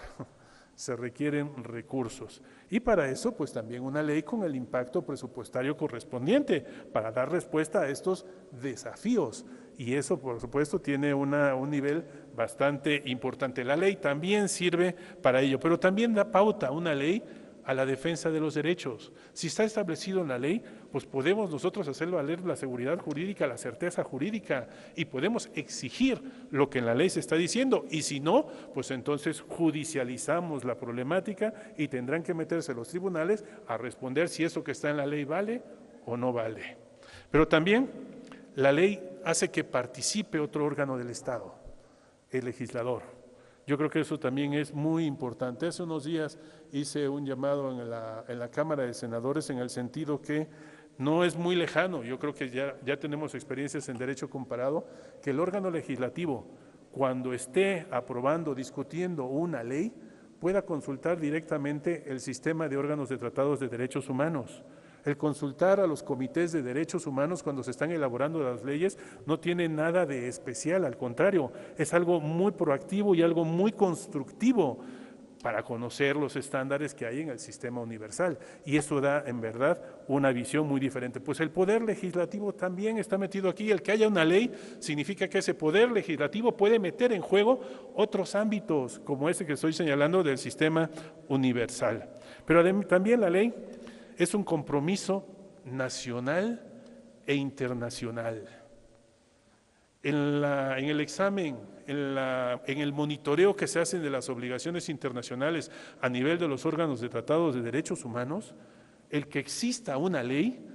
Se requieren recursos. Y para eso, pues también una ley con el impacto presupuestario correspondiente para dar respuesta a estos desafíos. Y eso, por supuesto, tiene un nivel bastante importante. La ley también sirve para ello, pero también da pauta una ley a la defensa de los derechos. Si está establecido en la ley, pues podemos nosotros hacerlo valer la seguridad jurídica, la certeza jurídica, y podemos exigir lo que en la ley se está diciendo, y si no, pues entonces judicializamos la problemática y tendrán que meterse los tribunales a responder si eso que está en la ley vale o no vale. Pero también la ley hace que participe otro órgano del Estado, el legislador. Yo creo que eso también es muy importante. Hace unos días hice un llamado en la Cámara de Senadores en el sentido que no es muy lejano, yo creo que ya tenemos experiencias en derecho comparado, que el órgano legislativo, cuando esté aprobando, discutiendo una ley, pueda consultar directamente el sistema de órganos de tratados de derechos humanos. El consultar a los comités de derechos humanos cuando se están elaborando las leyes no tiene nada de especial, al contrario, es algo muy proactivo y algo muy constructivo para conocer los estándares que hay en el sistema universal. Y eso da, en verdad, una visión muy diferente. Pues el poder legislativo también está metido aquí. El que haya una ley significa que ese poder legislativo puede meter en juego otros ámbitos, como ese que estoy señalando del sistema universal. Pero también la ley es un compromiso nacional e internacional. En el examen, en el monitoreo que se hacen de las obligaciones internacionales a nivel de los órganos de tratados de derechos humanos, el que exista una ley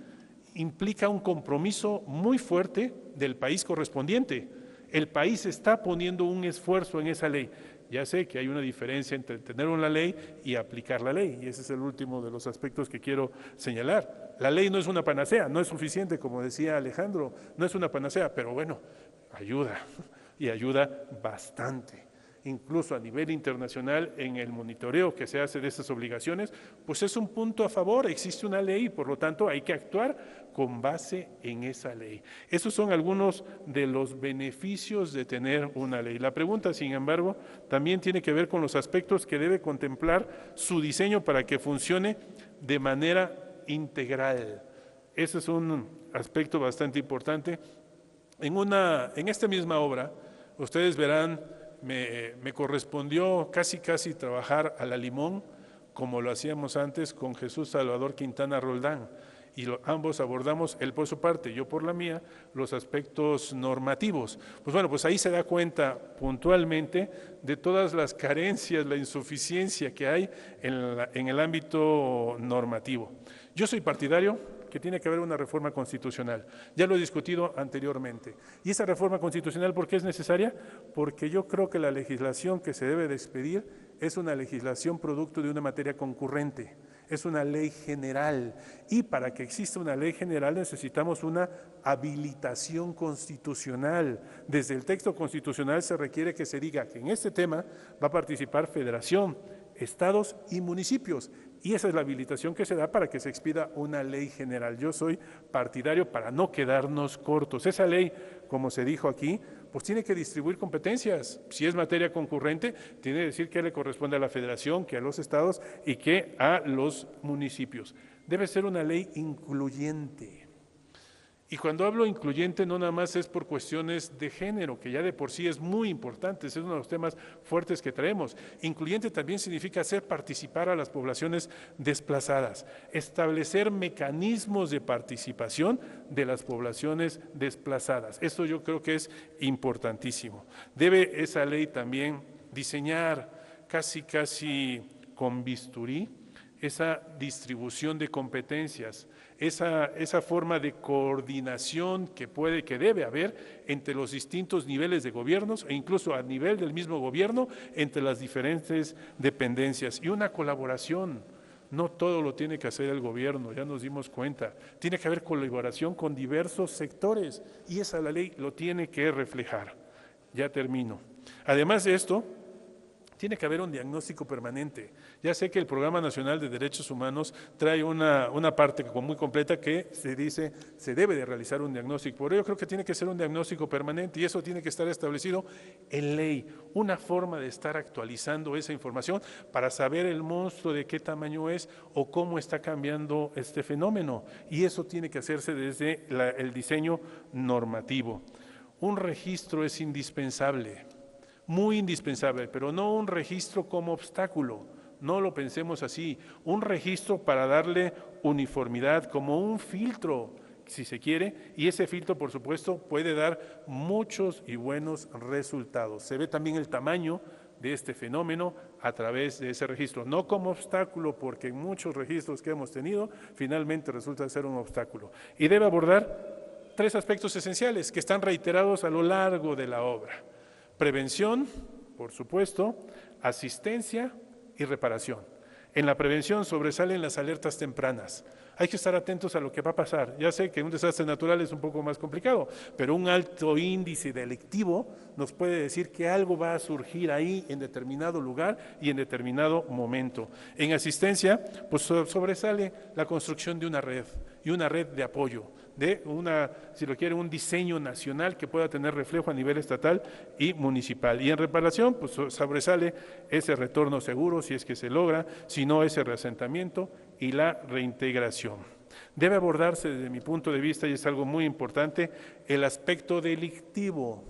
implica un compromiso muy fuerte del país correspondiente. El país está poniendo un esfuerzo en esa ley. Ya sé que hay una diferencia entre tener una ley y aplicar la ley, y ese es el último de los aspectos que quiero señalar. La ley no es una panacea, no es suficiente, como decía Alejandro, no es una panacea, pero bueno, ayuda, y ayuda bastante. Incluso a nivel internacional, en el monitoreo que se hace de estas obligaciones, pues es un punto a favor, existe una ley, por lo tanto hay que actuar con base en esa ley. Esos son algunos de los beneficios de tener una ley. La pregunta, sin embargo, también tiene que ver con los aspectos que debe contemplar su diseño para que funcione de manera integral. Ese es un aspecto bastante importante. En esta misma obra, ustedes verán, me correspondió casi trabajar a la limón, como lo hacíamos antes con Jesús Salvador Quintana Roldán. y ambos abordamos, él por su parte, yo por la mía, los aspectos normativos. Pues bueno, pues ahí se da cuenta puntualmente de todas las carencias, la insuficiencia que hay en el ámbito normativo. Yo soy partidario que tiene que haber una reforma constitucional. Ya lo he discutido anteriormente. ¿Y esa reforma constitucional por qué es necesaria? Porque yo creo que la legislación que se debe de expedir es una legislación producto de una materia concurrente, es una ley general. Y para que exista una ley general necesitamos una habilitación constitucional. Desde el texto constitucional se requiere que se diga que en este tema va a participar federación, estados y municipios. Y esa es la habilitación que se da para que se expida una ley general. Yo soy partidario para no quedarnos cortos. Esa ley, como se dijo aquí, pues tiene que distribuir competencias. Si es materia concurrente, tiene que decir que le corresponde a la federación, que a los estados y que a los municipios. Debe ser una ley incluyente. Y cuando hablo incluyente no nada más es por cuestiones de género, que ya de por sí es muy importante, es uno de los temas fuertes que traemos. Incluyente también significa hacer participar a las poblaciones desplazadas, establecer mecanismos de participación de las poblaciones desplazadas. Esto yo creo que es importantísimo. Debe esa ley también diseñar casi con bisturí esa distribución de competencias, esa forma de coordinación que debe haber entre los distintos niveles de gobiernos e incluso a nivel del mismo gobierno entre las diferentes dependencias y una colaboración. No todo lo tiene que hacer el gobierno, ya nos dimos cuenta. Tiene que haber colaboración con diversos sectores y esa la ley lo tiene que reflejar. Ya termino. Además de esto, tiene que haber un diagnóstico permanente. Ya sé que el Programa Nacional de Derechos Humanos trae una parte muy completa que se dice se debe de realizar un diagnóstico. Por ello creo que tiene que ser un diagnóstico permanente y eso tiene que estar establecido en ley. Una forma de estar actualizando esa información para saber el monstruo de qué tamaño es o cómo está cambiando este fenómeno. Y eso tiene que hacerse desde el diseño normativo. Un registro es indispensable. Muy indispensable, pero no un registro como obstáculo, no lo pensemos así, un registro para darle uniformidad, como un filtro, si se quiere, y ese filtro, por supuesto, puede dar muchos y buenos resultados. Se ve también el tamaño de este fenómeno a través de ese registro, no como obstáculo, porque en muchos registros que hemos tenido, finalmente resulta ser un obstáculo. Y debe abordar 3 aspectos esenciales que están reiterados a lo largo de la obra. Prevención, por supuesto, asistencia y reparación. En la prevención sobresalen las alertas tempranas. Hay que estar atentos a lo que va a pasar. Ya sé que un desastre natural es un poco más complicado, pero un alto índice delictivo nos puede decir que algo va a surgir ahí en determinado lugar y en determinado momento. En asistencia, pues sobresale la construcción de una red y una red de apoyo, de si lo quiere, un diseño nacional que pueda tener reflejo a nivel estatal y municipal. Y en reparación, pues sobresale ese retorno seguro, si es que se logra, si no ese reasentamiento y la reintegración. Debe abordarse desde mi punto de vista, y es algo muy importante, el aspecto delictivo.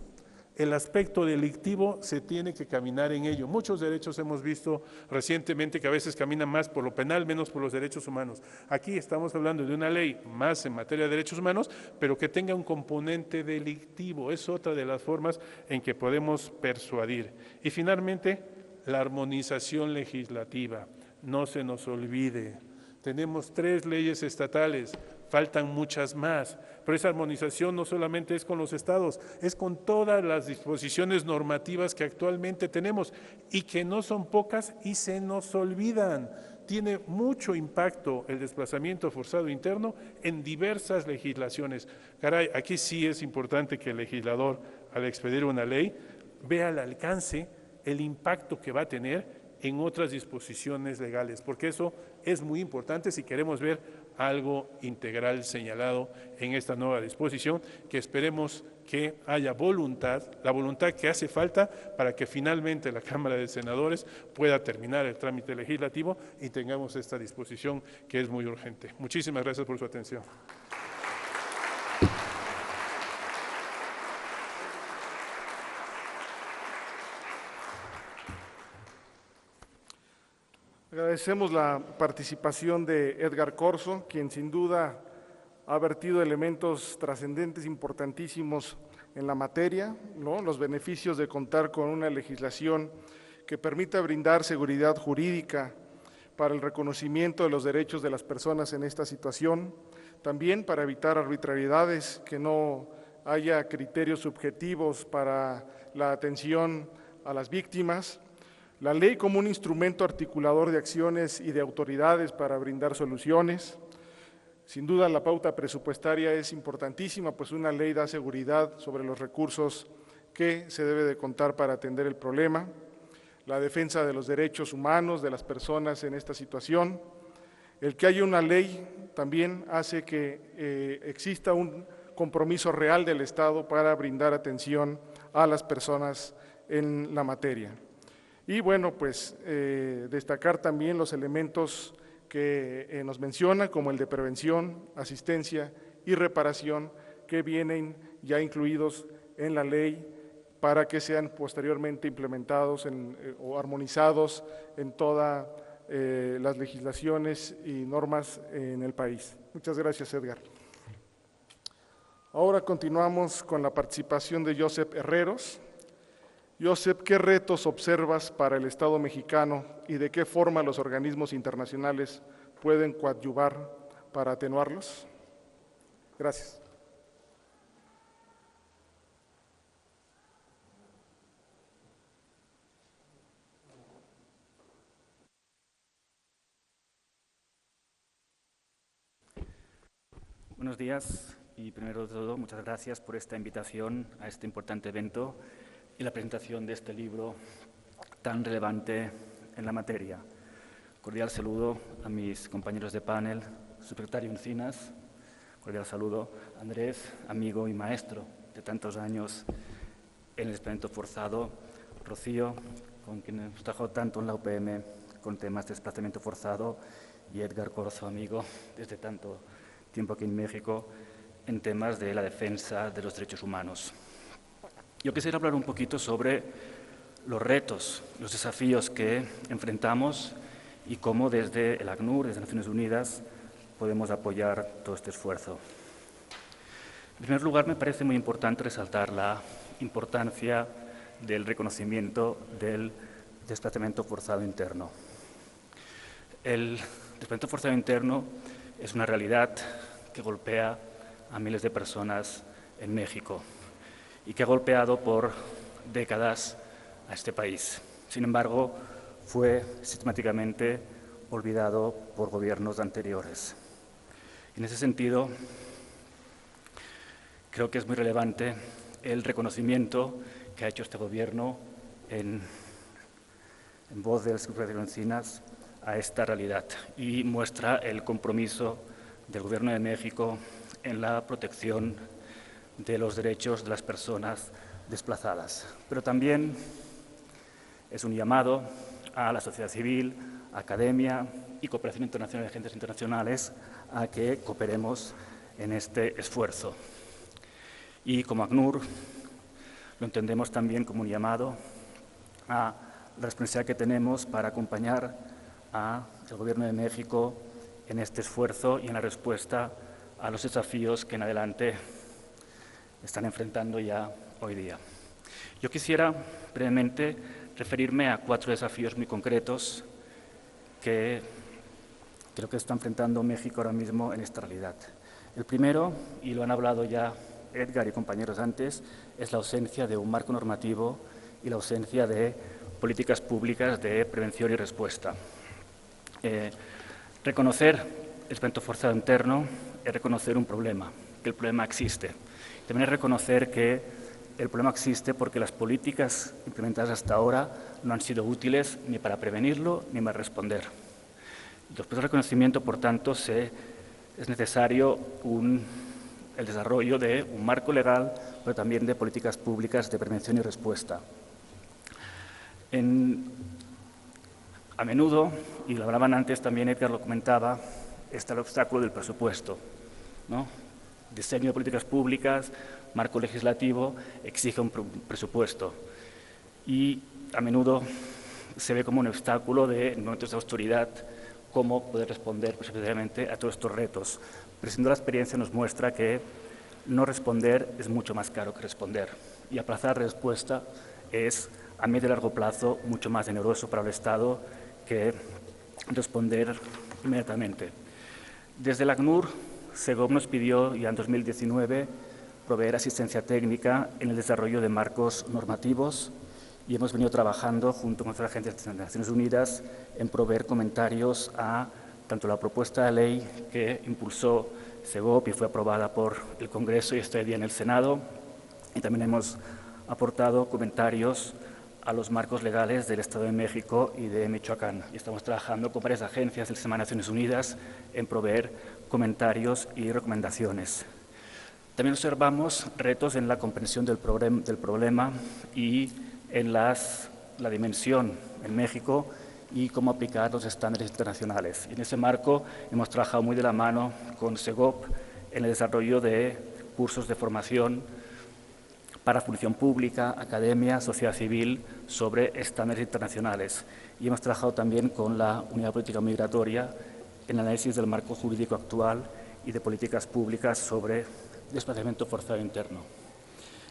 El aspecto delictivo se tiene que caminar en ello. Muchos derechos hemos visto recientemente que a veces caminan más por lo penal, menos por los derechos humanos. Aquí estamos hablando de una ley más en materia de derechos humanos, pero que tenga un componente delictivo. Es otra de las formas en que podemos persuadir. Y finalmente, la armonización legislativa. No se nos olvide. Tenemos 3 leyes estatales, faltan muchas más, pero esa armonización no solamente es con los estados, es con todas las disposiciones normativas que actualmente tenemos y que no son pocas y se nos olvidan. Tiene mucho impacto el desplazamiento forzado interno en diversas legislaciones. Caray, aquí sí es importante que el legislador, al expedir una ley, vea el alcance, el impacto que va a tener en otras disposiciones legales, porque eso es muy importante si queremos ver algo integral señalado en esta nueva disposición, que esperemos que haya voluntad, la voluntad que hace falta para que finalmente la Cámara de Senadores pueda terminar el trámite legislativo y tengamos esta disposición que es muy urgente. Muchísimas gracias por su atención. Agradecemos la participación de Edgar Corzo, quien sin duda ha vertido elementos trascendentes importantísimos en la materia, ¿no? Los beneficios de contar con una legislación que permita brindar seguridad jurídica para el reconocimiento de los derechos de las personas en esta situación, también para evitar arbitrariedades, que no haya criterios subjetivos para la atención a las víctimas, la ley como un instrumento articulador de acciones y de autoridades para brindar soluciones. Sin duda la pauta presupuestaria es importantísima, pues una ley da seguridad sobre los recursos que se debe de contar para atender el problema, la defensa de los derechos humanos de las personas en esta situación. El que haya una ley también hace que exista un compromiso real del Estado para brindar atención a las personas en la materia. Y bueno, pues destacar también los elementos que nos menciona, como el de prevención, asistencia y reparación, que vienen ya incluidos en la ley para que sean posteriormente implementados o armonizados en todas las legislaciones y normas en el país. Muchas gracias, Edgar. Ahora continuamos con la participación de Joseph Herreros. Joseph, ¿qué retos observas para el Estado mexicano y de qué forma los organismos internacionales pueden coadyuvar para atenuarlos? Gracias. Buenos días y primero de todo muchas gracias por esta invitación a este importante evento y la presentación de este libro tan relevante en la materia. Cordial saludo a mis compañeros de panel, subsecretario Encinas, cordial saludo a Andrés, amigo y maestro de tantos años en el desplazamiento forzado, Rocío, con quien hemos trabajado tanto en la UPM con temas de desplazamiento forzado, y Edgar Corzo, amigo desde tanto tiempo aquí en México en temas de la defensa de los derechos humanos. Yo quisiera hablar un poquito sobre los retos, los desafíos que enfrentamos y cómo desde el ACNUR, desde Naciones Unidas, podemos apoyar todo este esfuerzo. En primer lugar, me parece muy importante resaltar la importancia del reconocimiento del desplazamiento forzado interno. El desplazamiento forzado interno es una realidad que golpea a miles de personas en México y que ha golpeado por décadas a este país. Sin embargo, fue sistemáticamente olvidado por gobiernos anteriores. En ese sentido, creo que es muy relevante el reconocimiento que ha hecho este gobierno en voz del subsecretario Encinas a esta realidad y muestra el compromiso del Gobierno de México en la protección de los derechos de las personas desplazadas. Pero también es un llamado a la sociedad civil, academia y cooperación internacional de agentes internacionales a que cooperemos en este esfuerzo. Y como ACNUR lo entendemos también como un llamado a la responsabilidad que tenemos para acompañar al Gobierno de México en este esfuerzo y en la respuesta a los desafíos que en adelante están enfrentando ya hoy día. Yo quisiera brevemente referirme a 4 desafíos muy concretos que creo que está enfrentando México ahora mismo en esta realidad. El primero, y lo han hablado ya Edgar y compañeros antes, es la ausencia de un marco normativo y la ausencia de políticas públicas de prevención y respuesta. Reconocer el desplazamiento forzado interno es reconocer un problema, que el problema existe. También es reconocer que el problema existe porque las políticas implementadas hasta ahora no han sido útiles ni para prevenirlo ni para responder. Después del reconocimiento, por tanto, es necesario el desarrollo de un marco legal, pero también de políticas públicas de prevención y respuesta. A menudo, y lo hablaban antes también, Edgar lo comentaba, está el obstáculo del presupuesto, ¿no? Diseño de políticas públicas, marco legislativo, exige un presupuesto. Y a menudo se ve como un obstáculo de momentos de austeridad, cómo poder responder precisamente a todos estos retos. Pero sin duda la experiencia nos muestra que no responder es mucho más caro que responder, y aplazar respuesta es a medio y largo plazo mucho más oneroso para el Estado que responder inmediatamente. Desde la ACNUR, Segov nos pidió ya en 2019 proveer asistencia técnica en el desarrollo de marcos normativos, y hemos venido trabajando junto con otras agencias de Naciones Unidas en proveer comentarios a tanto la propuesta de ley que impulsó Segov y fue aprobada por el Congreso y está hoy día en el Senado, y también hemos aportado comentarios a los marcos legales del Estado de México y de Michoacán. Y estamos trabajando con varias agencias del sistema de Naciones Unidas en proveer comentarios y recomendaciones. También observamos retos en la comprensión del problema y en la dimensión en México y cómo aplicar los estándares internacionales. Y en ese marco hemos trabajado muy de la mano con Segov en el desarrollo de cursos de formación para función pública, academia, sociedad civil, sobre estándares internacionales. Y hemos trabajado también con la Unidad Política Migratoria en el análisis del marco jurídico actual y de políticas públicas sobre desplazamiento forzado interno.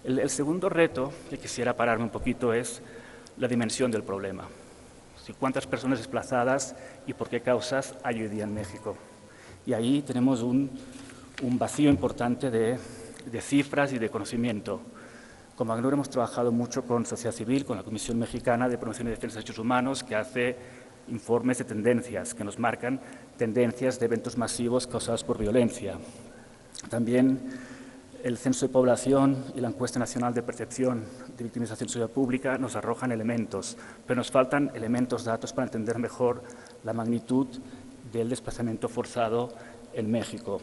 El segundo reto, que quisiera pararme un poquito, es la dimensión del problema. ¿Cuántas personas desplazadas y por qué causas hay hoy día en México? Y ahí tenemos un vacío importante de cifras y de conocimiento. Como ACNUR hemos trabajado mucho con sociedad civil, con la Comisión Mexicana de Promoción y Defensa de Derechos Humanos, que hace informes de tendencias, que nos marcan tendencias de eventos masivos causados por violencia. También el Censo de Población y la Encuesta Nacional de Percepción de Victimización de Seguridad Pública nos arrojan elementos, pero nos faltan elementos, datos para entender mejor la magnitud del desplazamiento forzado en México.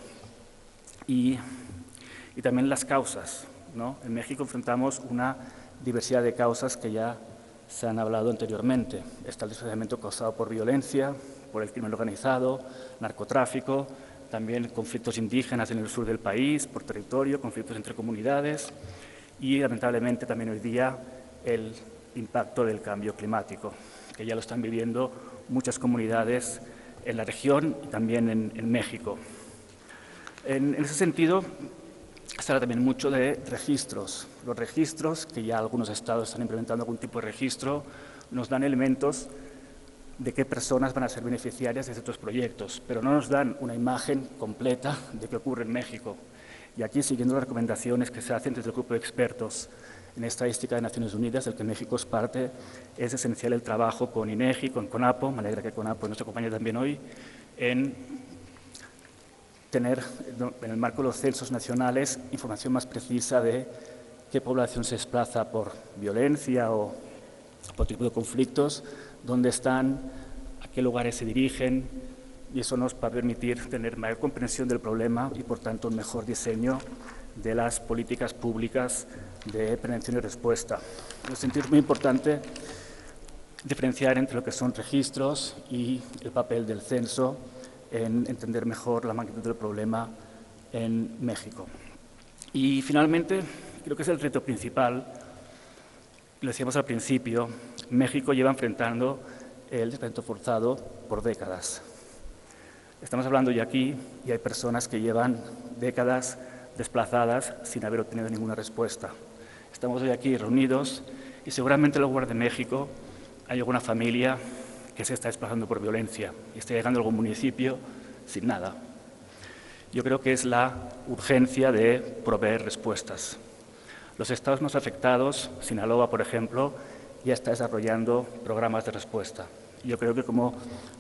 Y también las causas, ¿no? En México enfrentamos una diversidad de causas que ya se han hablado anteriormente. Está el desplazamiento causado por violencia, por el crimen organizado, narcotráfico, también conflictos indígenas en el sur del país, por territorio, conflictos entre comunidades y, lamentablemente, también hoy día el impacto del cambio climático, que ya lo están viviendo muchas comunidades en la región y también en México. En ese sentido, se habla también mucho de registros. Los registros, que ya algunos estados están implementando algún tipo de registro, nos dan elementos de qué personas van a ser beneficiarias de estos proyectos, pero no nos dan una imagen completa de qué ocurre en México. Y aquí, siguiendo las recomendaciones que se hacen desde el grupo de expertos en estadística de Naciones Unidas, del que México es parte, es esencial el trabajo con INEGI, con CONAPO, me alegra que CONAPO nos acompañe también hoy, en tener, en el marco de los censos nacionales, información más precisa de qué población se desplaza por violencia o por tipo de conflictos, dónde están, a qué lugares se dirigen, y eso nos va a permitir tener mayor comprensión del problema y, por tanto, un mejor diseño de las políticas públicas de prevención y respuesta. En ese sentido, es muy importante diferenciar entre lo que son registros y el papel del censo en entender mejor la magnitud del problema en México. Y finalmente, creo que es el reto principal, lo decíamos al principio, México lleva enfrentando el desplazamiento forzado por décadas. Estamos hablando ya aquí y hay personas que llevan décadas desplazadas sin haber obtenido ninguna respuesta. Estamos hoy aquí reunidos y seguramente en el lugar de México hay alguna familia que se está desplazando por violencia y está llegando a algún municipio sin nada. Yo creo que es la urgencia de proveer respuestas. Los estados más afectados, Sinaloa, por ejemplo, ya está desarrollando programas de respuesta. Yo creo que como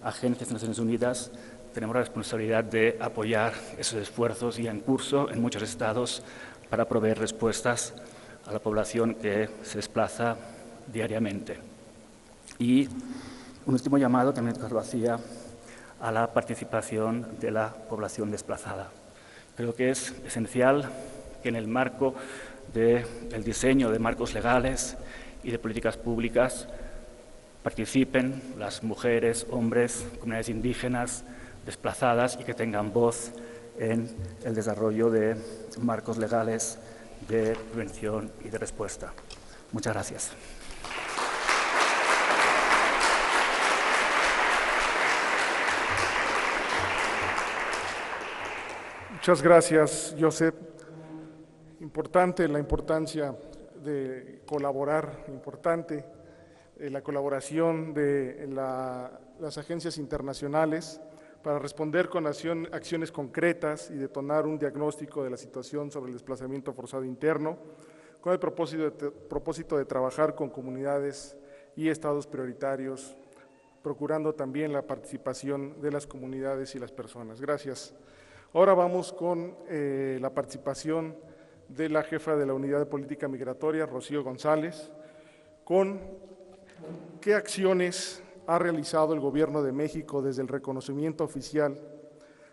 agencias de Naciones Unidas tenemos la responsabilidad de apoyar esos esfuerzos ya en curso en muchos estados para proveer respuestas a la población que se desplaza diariamente. Y un último llamado también que lo hacía a la participación de la población desplazada. Creo que es esencial que en el marco del diseño de marcos legales y de políticas públicas participen las mujeres, hombres, comunidades indígenas desplazadas y que tengan voz en el desarrollo de marcos legales de prevención y de respuesta. Muchas gracias. Muchas gracias, Josep. Importante la importancia de colaborar, importante la colaboración de las agencias internacionales para responder con acciones concretas y detonar un diagnóstico de la situación sobre el desplazamiento forzado interno, con el propósito de trabajar con comunidades y estados prioritarios, procurando también la participación de las comunidades y las personas. Gracias. Ahora vamos con la participación de la jefa de la Unidad de Política Migratoria, Rocío González, con qué acciones ha realizado el Gobierno de México desde el reconocimiento oficial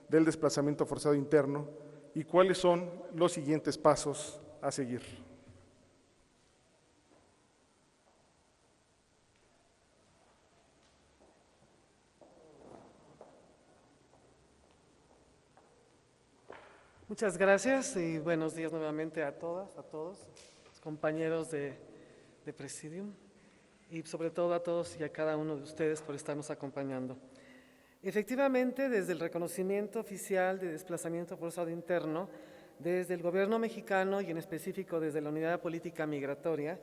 del desplazamiento forzado interno y cuáles son los siguientes pasos a seguir. Muchas gracias y buenos días nuevamente a todas, a todos, los compañeros de Presidium y sobre todo a todos y a cada uno de ustedes por estarnos acompañando. Efectivamente, desde el reconocimiento oficial de desplazamiento forzado interno, desde el Gobierno mexicano y en específico desde la Unidad de Política Migratoria,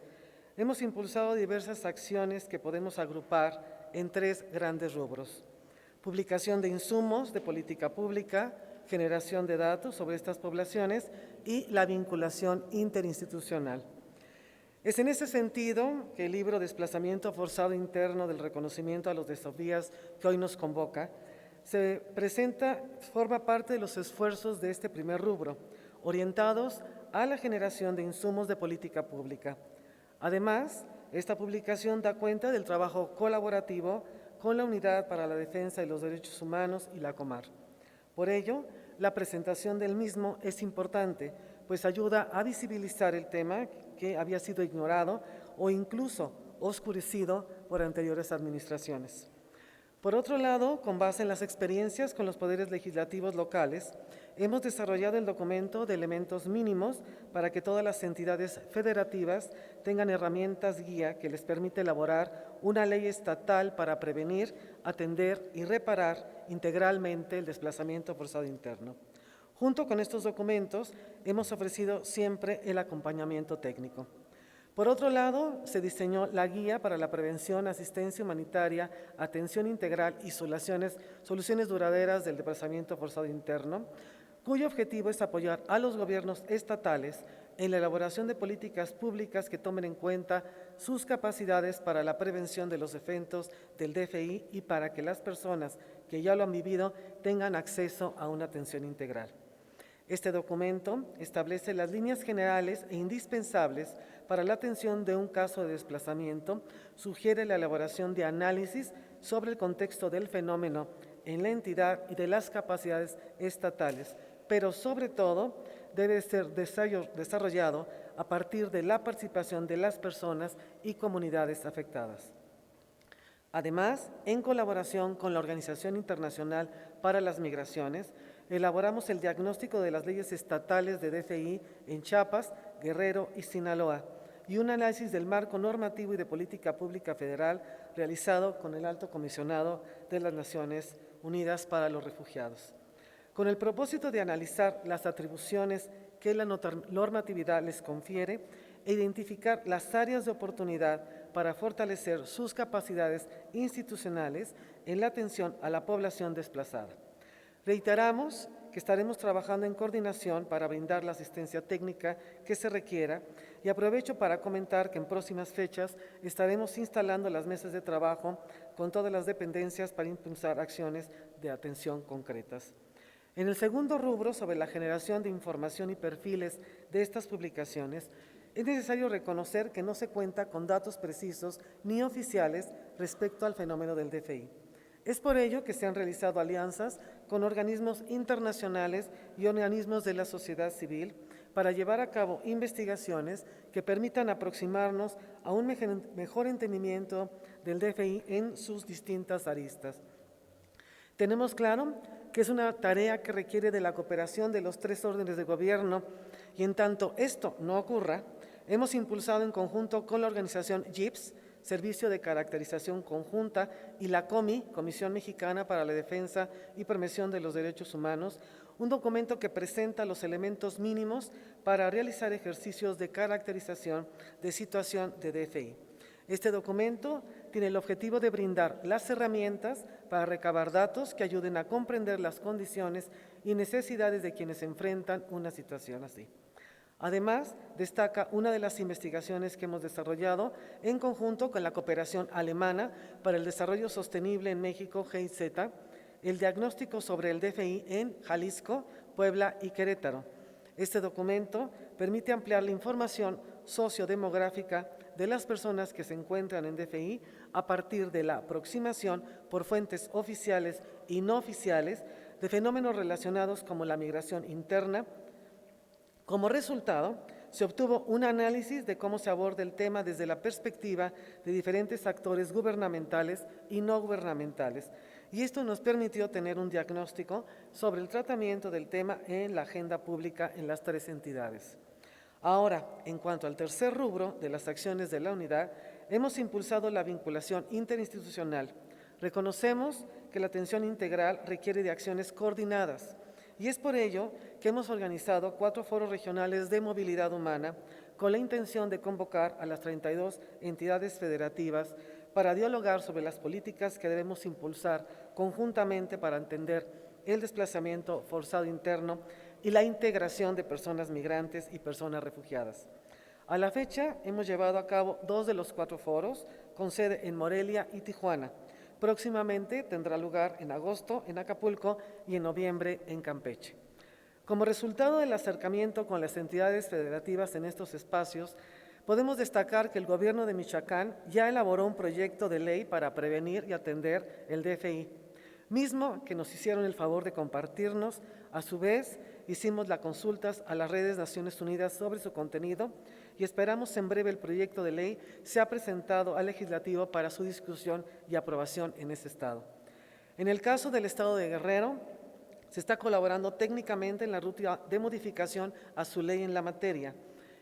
hemos impulsado diversas acciones que podemos agrupar en 3 grandes rubros: publicación de insumos de política pública, generación de datos sobre estas poblaciones y la vinculación interinstitucional. Es en ese sentido que el libro Desplazamiento Forzado Interno del Reconocimiento a los Desafíos que hoy nos convoca, forma parte de los esfuerzos de este primer rubro, orientados a la generación de insumos de política pública. Además, esta publicación da cuenta del trabajo colaborativo con la Unidad para la Defensa de los Derechos Humanos y la Comar. Por ello, la presentación del mismo es importante, pues ayuda a visibilizar el tema que había sido ignorado o incluso oscurecido por anteriores administraciones. Por otro lado, con base en las experiencias con los poderes legislativos locales, hemos desarrollado el documento de elementos mínimos para que todas las entidades federativas tengan herramientas guía que les permite elaborar una ley estatal para prevenir, atender y reparar integralmente el desplazamiento forzado interno. Junto con estos documentos, hemos ofrecido siempre el acompañamiento técnico. Por otro lado, se diseñó la Guía para la Prevención, Asistencia Humanitaria, Atención Integral y Soluciones Duraderas del Desplazamiento Forzado Interno, cuyo objetivo es apoyar a los gobiernos estatales en la elaboración de políticas públicas que tomen en cuenta sus capacidades para la prevención de los efectos del DFI y para que las personas que ya lo han vivido tengan acceso a una atención integral. Este documento establece las líneas generales e indispensables para la atención de un caso de desplazamiento, sugiere la elaboración de análisis sobre el contexto del fenómeno en la entidad y de las capacidades estatales, pero sobre todo debe ser desarrollado a partir de la participación de las personas y comunidades afectadas. Además, en colaboración con la Organización Internacional para las Migraciones, elaboramos el diagnóstico de las leyes estatales de DFI en Chiapas, Guerrero y Sinaloa y un análisis del marco normativo y de política pública federal realizado con el Alto Comisionado de las Naciones Unidas para los Refugiados. Con el propósito de analizar las atribuciones que la normatividad les confiere e identificar las áreas de oportunidad para fortalecer sus capacidades institucionales en la atención a la población desplazada. Reiteramos que estaremos trabajando en coordinación para brindar la asistencia técnica que se requiera y aprovecho para comentar que en próximas fechas estaremos instalando las mesas de trabajo con todas las dependencias para impulsar acciones de atención concretas. En el segundo rubro, sobre la generación de información y perfiles de estas publicaciones, es necesario reconocer que no se cuenta con datos precisos ni oficiales respecto al fenómeno del DFI. Es por ello que se han realizado alianzas con organismos internacionales y organismos de la sociedad civil para llevar a cabo investigaciones que permitan aproximarnos a un mejor entendimiento del DFI en sus distintas aristas. Tenemos claro que es una tarea que requiere de la cooperación de los 3 órdenes de gobierno y en tanto esto no ocurra, hemos impulsado en conjunto con la organización GIPS, Servicio de Caracterización Conjunta, y la Comisión Mexicana para la Defensa y Promoción de los Derechos Humanos, un documento que presenta los elementos mínimos para realizar ejercicios de caracterización de situación de DFI. Este documento tiene el objetivo de brindar las herramientas para recabar datos que ayuden a comprender las condiciones y necesidades de quienes enfrentan una situación así. Además, destaca una de las investigaciones que hemos desarrollado en conjunto con la Cooperación Alemana para el Desarrollo Sostenible en México, GIZ, el diagnóstico sobre el DFI en Jalisco, Puebla y Querétaro. Este documento permite ampliar la información sociodemográfica de las personas que se encuentran en DFI a partir de la aproximación por fuentes oficiales y no oficiales de fenómenos relacionados como la migración interna. Como resultado, se obtuvo un análisis de cómo se aborda el tema desde la perspectiva de diferentes actores gubernamentales y no gubernamentales, y esto nos permitió tener un diagnóstico sobre el tratamiento del tema en la agenda pública en las tres entidades. Ahora, en cuanto al tercer rubro de las acciones de la unidad, hemos impulsado la vinculación interinstitucional. Reconocemos que la atención integral requiere de acciones coordinadas, y es por ello que hemos organizado 4 foros regionales de movilidad humana con la intención de convocar a las 32 entidades federativas para dialogar sobre las políticas que debemos impulsar conjuntamente para entender el desplazamiento forzado interno y la integración de personas migrantes y personas refugiadas. A la fecha, hemos llevado a cabo 2 de los 4 foros, con sede en Morelia y Tijuana. Próximamente tendrá lugar en agosto en Acapulco y en noviembre en Campeche. Como resultado del acercamiento con las entidades federativas en estos espacios, podemos destacar que el Gobierno de Michoacán ya elaboró un proyecto de ley para prevenir y atender el DFI, mismo que nos hicieron el favor de compartirnos. A su vez, hicimos las consultas a las redes Naciones Unidas sobre su contenido y esperamos en breve el proyecto de ley sea presentado al Legislativo para su discusión y aprobación en ese estado. En el caso del estado de Guerrero, se está colaborando técnicamente en la ruta de modificación a su ley en la materia,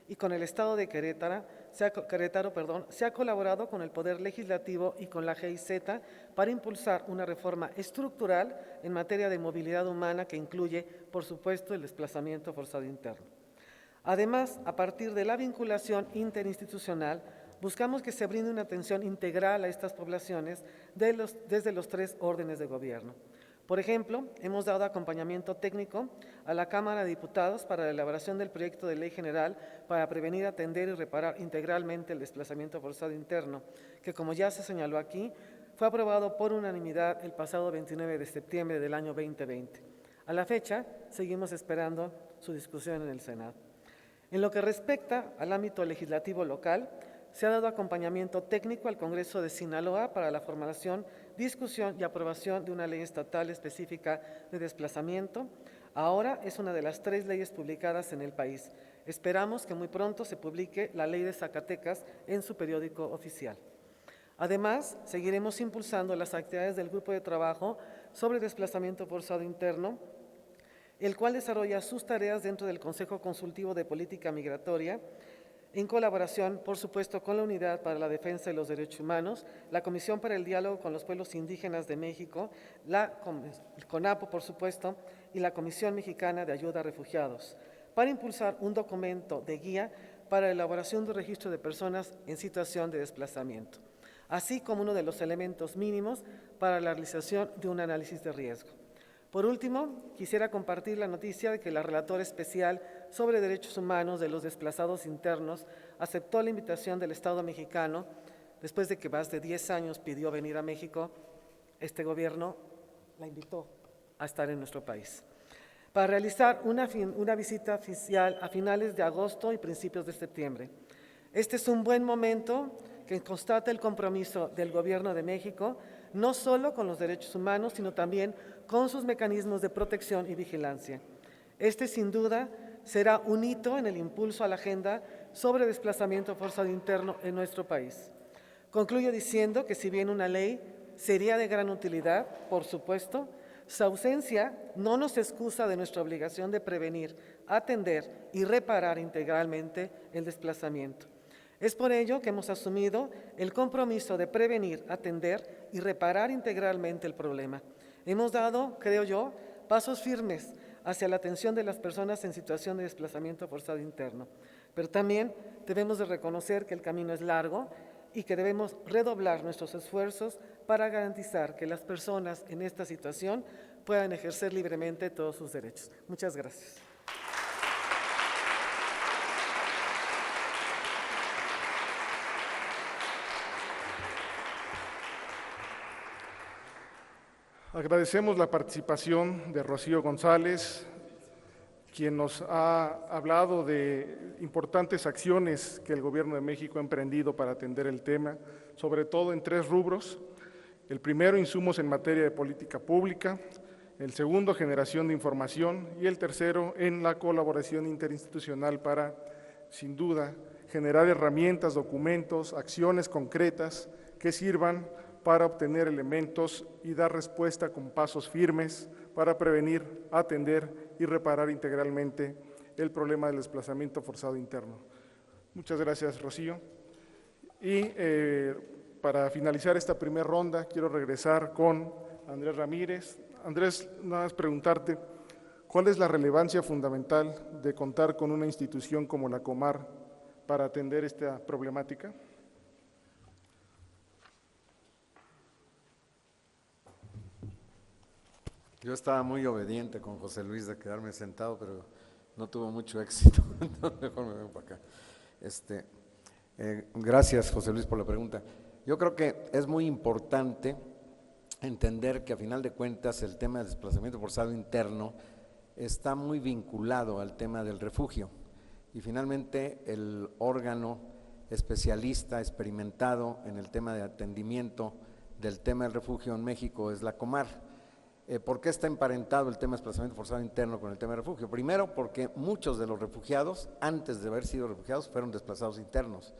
y con el estado de Querétaro se ha colaborado con el Poder Legislativo y con la GIZ para impulsar una reforma estructural en materia de movilidad humana que incluye, por supuesto, el desplazamiento forzado interno. Además, a partir de la vinculación interinstitucional, buscamos que se brinde una atención integral a estas poblaciones desde los 3 órdenes de gobierno. Por ejemplo, hemos dado acompañamiento técnico a la Cámara de Diputados para la elaboración del proyecto de ley general para prevenir, atender y reparar integralmente el desplazamiento forzado interno, que, como ya se señaló aquí, fue aprobado por unanimidad el pasado 29 de septiembre del año 2020. A la fecha, seguimos esperando su discusión en el Senado. En lo que respecta al ámbito legislativo local, se ha dado acompañamiento técnico al Congreso de Sinaloa para la formulación, discusión y aprobación de una ley estatal específica de desplazamiento. Ahora es una de las 3 leyes publicadas en el país. Esperamos que muy pronto se publique la ley de Zacatecas en su periódico oficial. Además, seguiremos impulsando las actividades del Grupo de Trabajo sobre Desplazamiento Forzado Interno, el cual desarrolla sus tareas dentro del Consejo Consultivo de Política Migratoria, en colaboración, por supuesto, con la Unidad para la Defensa de los Derechos Humanos, la Comisión para el Diálogo con los Pueblos Indígenas de México, el CONAPO, por supuesto, y la Comisión Mexicana de Ayuda a Refugiados, para impulsar un documento de guía para la elaboración de un registro de personas en situación de desplazamiento, así como uno de los elementos mínimos para la realización de un análisis de riesgo. Por último, quisiera compartir la noticia de que la Relatora Especial sobre Derechos Humanos de los Desplazados Internos aceptó la invitación del Estado mexicano. Después de que más de 10 años pidió venir a México, este gobierno la invitó a estar en nuestro país para realizar una visita oficial a finales de agosto y principios de septiembre. Este es un buen momento que constata el compromiso del Gobierno de México, no solo con los derechos humanos, sino también con sus mecanismos de protección y vigilancia. Este, sin duda, será un hito en el impulso a la agenda sobre desplazamiento forzado interno en nuestro país. Concluyo diciendo que si bien una ley sería de gran utilidad, por supuesto, su ausencia no nos excusa de nuestra obligación de prevenir, atender y reparar integralmente el desplazamiento. Es por ello que hemos asumido el compromiso de prevenir, atender y reparar integralmente el problema. Hemos dado, creo yo, pasos firmes hacia la atención de las personas en situación de desplazamiento forzado interno, pero también debemos de reconocer que el camino es largo y que debemos redoblar nuestros esfuerzos para garantizar que las personas en esta situación puedan ejercer libremente todos sus derechos. Muchas gracias. Agradecemos la participación de Rocío González, quien nos ha hablado de importantes acciones que el Gobierno de México ha emprendido para atender el tema, sobre todo en 3 rubros. El primero, insumos en materia de política pública; el segundo, generación de información; y el tercero, en la colaboración interinstitucional para, sin duda, generar herramientas, documentos, acciones concretas que sirvan para obtener elementos y dar respuesta con pasos firmes para prevenir, atender y reparar integralmente el problema del desplazamiento forzado interno. Muchas gracias, Rocío. Y para finalizar esta primera ronda, quiero regresar con Andrés Ramírez. Andrés, nada más preguntarte, ¿cuál es la relevancia fundamental de contar con una institución como la Comar para atender esta problemática? Yo estaba muy obediente con José Luis de quedarme sentado, pero no tuvo mucho éxito, entonces mejor me vengo para acá. Gracias, José Luis, por la pregunta. Yo creo que es muy importante entender que a final de cuentas el tema del desplazamiento forzado interno está muy vinculado al tema del refugio, y finalmente el órgano especialista, experimentado en el tema de atendimiento del tema del refugio en México es la Comar. ¿Por qué está emparentado el tema de desplazamiento forzado interno con el tema de refugio? Primero, porque muchos de los refugiados, antes de haber sido refugiados, fueron desplazados internos.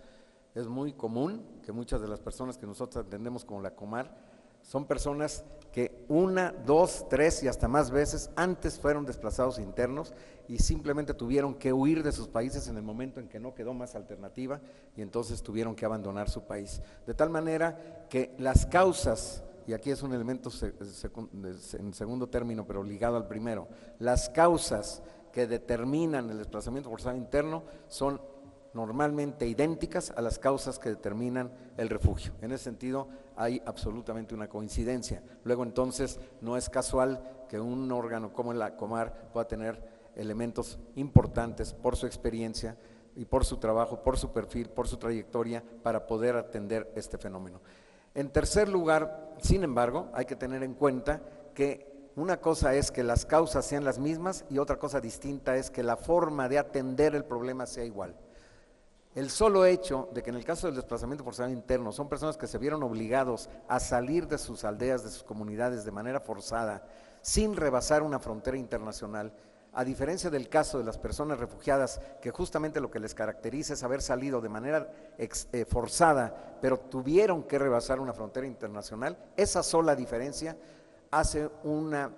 Es muy común que muchas de las personas que nosotros atendemos como la Comar son personas que 1, 2, 3 y hasta más veces antes fueron desplazados internos y simplemente tuvieron que huir de sus países en el momento en que no quedó más alternativa y entonces tuvieron que abandonar su país. De tal manera que las causas, y aquí es un elemento en segundo término, pero ligado al primero, las causas que determinan el desplazamiento forzado interno son normalmente idénticas a las causas que determinan el refugio. En ese sentido hay absolutamente una coincidencia. Luego entonces no es casual que un órgano como la Comar pueda tener elementos importantes por su experiencia y por su trabajo, por su perfil, por su trayectoria para poder atender este fenómeno. En tercer lugar, sin embargo, hay que tener en cuenta que una cosa es que las causas sean las mismas y otra cosa distinta es que la forma de atender el problema sea igual. El solo hecho de que en el caso del desplazamiento forzado interno son personas que se vieron obligados a salir de sus aldeas, de sus comunidades de manera forzada, sin rebasar una frontera internacional, a diferencia del caso de las personas refugiadas, que justamente lo que les caracteriza es haber salido de manera forzada, pero tuvieron que rebasar una frontera internacional, esa sola diferencia hace una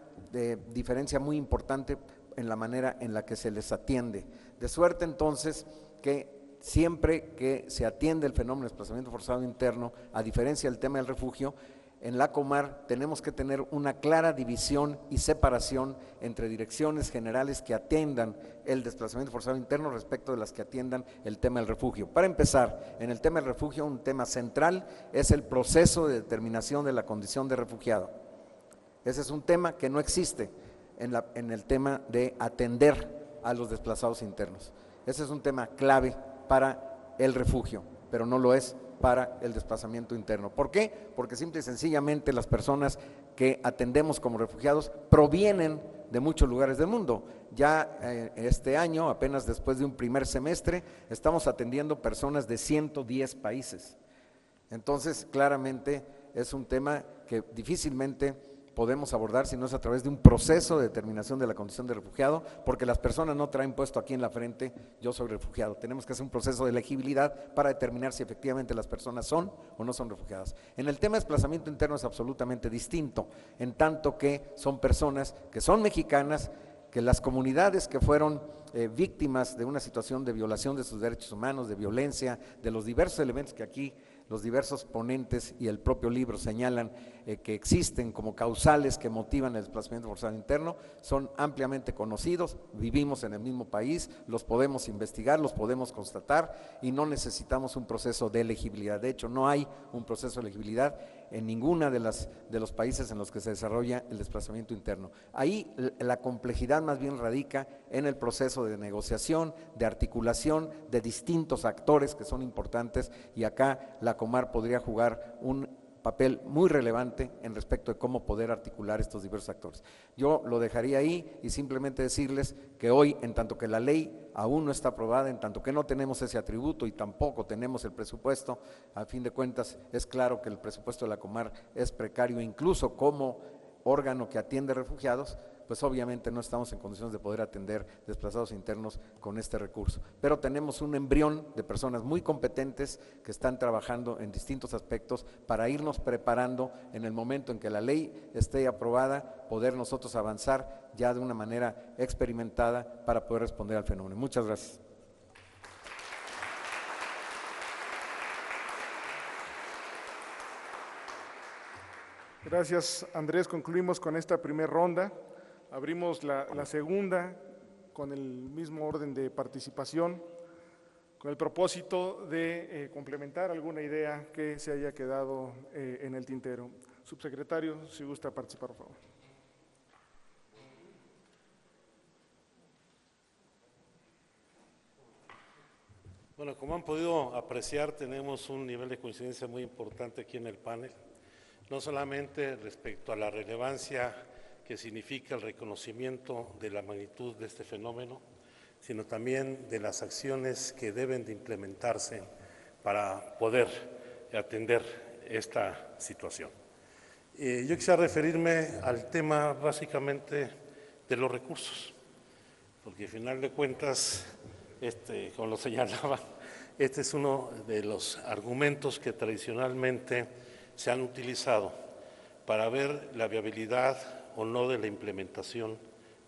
diferencia muy importante en la manera en la que se les atiende. De suerte entonces que siempre que se atiende el fenómeno de desplazamiento forzado interno, a diferencia del tema del refugio, en la Comar tenemos que tener una clara división y separación entre direcciones generales que atiendan el desplazamiento forzado interno respecto de las que atiendan el tema del refugio. Para empezar, en el tema del refugio, un tema central es el proceso de determinación de la condición de refugiado. Ese es un tema que no existe en el tema de atender a los desplazados internos. Ese es un tema clave para el refugio, pero no lo es para el desplazamiento interno. ¿Por qué? Porque simple y sencillamente las personas que atendemos como refugiados provienen de muchos lugares del mundo. Ya este año, apenas después de un primer semestre, estamos atendiendo personas de 110 países. Entonces, claramente es un tema que difícilmente podemos abordar si no es a través de un proceso de determinación de la condición de refugiado, porque las personas no traen puesto aquí en la frente, yo soy refugiado. Tenemos que hacer un proceso de elegibilidad para determinar si efectivamente las personas son o no son refugiadas. En el tema de desplazamiento interno es absolutamente distinto, en tanto que son personas que son mexicanas, que las comunidades que fueron víctimas de una situación de violación de sus derechos humanos, de violencia, de los diversos elementos que aquí los diversos ponentes y el propio libro señalan que existen como causales que motivan el desplazamiento forzado interno, son ampliamente conocidos, vivimos en el mismo país, los podemos investigar, los podemos constatar y no necesitamos un proceso de elegibilidad. De hecho, no hay un proceso de elegibilidad en ninguna de los países en los que se desarrolla el desplazamiento interno. Ahí la complejidad más bien radica en el proceso de negociación, de articulación de distintos actores que son importantes, y acá la Comar podría jugar un papel muy relevante en respecto de cómo poder articular estos diversos actores. Yo lo dejaría ahí y simplemente decirles que hoy, en tanto que la ley aún no está aprobada, en tanto que no tenemos ese atributo y tampoco tenemos el presupuesto, a fin de cuentas es claro que el presupuesto de la Comar es precario, incluso como órgano que atiende refugiados, pues obviamente no estamos en condiciones de poder atender desplazados internos con este recurso. Pero tenemos un embrión de personas muy competentes que están trabajando en distintos aspectos para irnos preparando en el momento en que la ley esté aprobada, poder nosotros avanzar ya de una manera experimentada para poder responder al fenómeno. Muchas gracias. Gracias, Andrés. Concluimos con esta primera ronda. Abrimos la segunda con el mismo orden de participación, con el propósito de complementar alguna idea que se haya quedado en el tintero. Subsecretario, si gusta participar, por favor. Bueno, como han podido apreciar, tenemos un nivel de coincidencia muy importante aquí en el panel, no solamente respecto a la relevancia que significa el reconocimiento de la magnitud de este fenómeno, sino también de las acciones que deben de implementarse para poder atender esta situación. Yo quisiera referirme al tema básicamente de los recursos, porque al final de cuentas, como lo señalaba, este es uno de los argumentos que tradicionalmente se han utilizado para ver la viabilidad o no de la implementación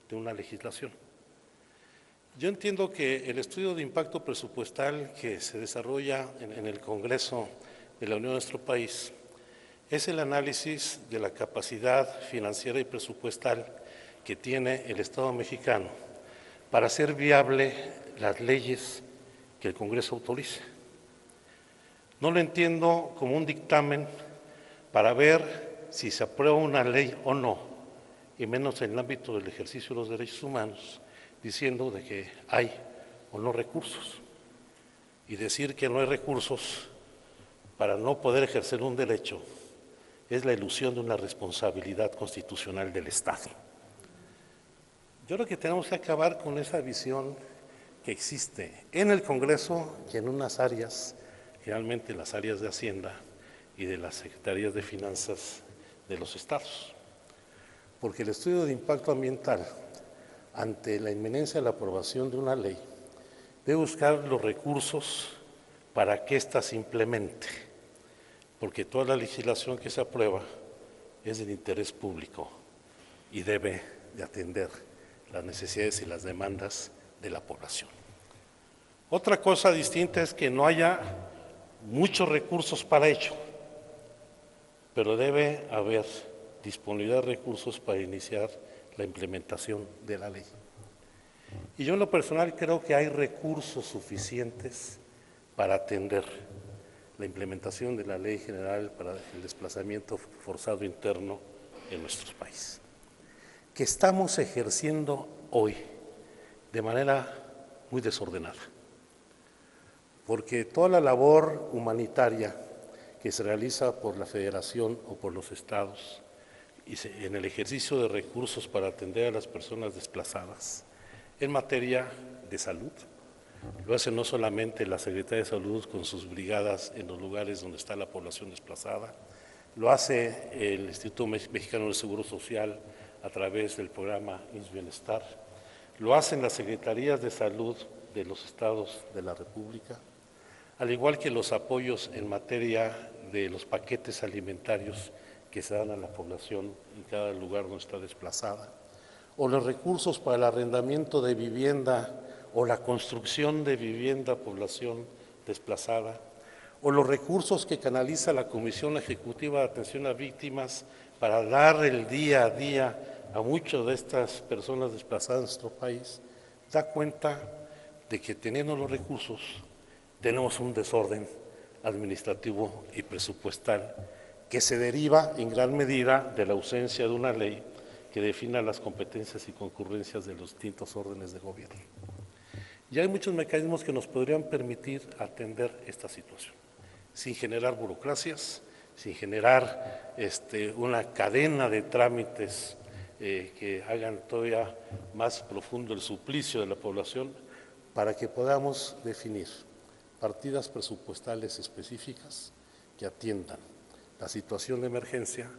de una legislación. Yo entiendo que el estudio de impacto presupuestal que se desarrolla en el Congreso de la Unión de nuestro país es el análisis de la capacidad financiera y presupuestal que tiene el Estado mexicano para hacer viable las leyes que el Congreso autorice. No lo entiendo como un dictamen para ver si se aprueba una ley o no, y menos en el ámbito del ejercicio de los derechos humanos, diciendo de que hay o no recursos. Y decir que no hay recursos para no poder ejercer un derecho es la ilusión de una responsabilidad constitucional del Estado. Yo creo que tenemos que acabar con esa visión que existe en el Congreso y en unas áreas, generalmente las áreas de Hacienda y de las Secretarías de Finanzas de los estados. Porque el estudio de impacto ambiental, ante la inminencia de la aprobación de una ley, debe buscar los recursos para que ésta se implemente, porque toda la legislación que se aprueba es del interés público y debe de atender las necesidades y las demandas de la población. Otra cosa distinta es que no haya muchos recursos para ello, pero debe haber disponibilidad de recursos para iniciar la implementación de la ley. Y yo en lo personal creo que hay recursos suficientes para atender la implementación de la Ley General para el Desplazamiento Forzado Interno en nuestro país, que estamos ejerciendo hoy de manera muy desordenada, porque toda la labor humanitaria que se realiza por la Federación o por los estados y en el ejercicio de recursos para atender a las personas desplazadas en materia de salud, lo hace no solamente la Secretaría de Salud con sus brigadas en los lugares donde está la población desplazada, lo hace el Instituto Mexicano del Seguro Social a través del programa IMSS Bienestar, lo hacen las Secretarías de Salud de los estados de la República, al igual que los apoyos en materia de los paquetes alimentarios que se dan a la población en cada lugar donde está desplazada, o los recursos para el arrendamiento de vivienda o la construcción de vivienda a población desplazada, o los recursos que canaliza la Comisión Ejecutiva de Atención a Víctimas para dar el día a día a muchas de estas personas desplazadas en nuestro país, da cuenta de que teniendo los recursos tenemos un desorden administrativo y presupuestal que se deriva en gran medida de la ausencia de una ley que defina las competencias y concurrencias de los distintos órdenes de gobierno. Ya hay muchos mecanismos que nos podrían permitir atender esta situación, sin generar burocracias, sin generar una cadena de trámites que hagan todavía más profundo el suplicio de la población, para que podamos definir partidas presupuestales específicas que atiendan la situación de emergencia,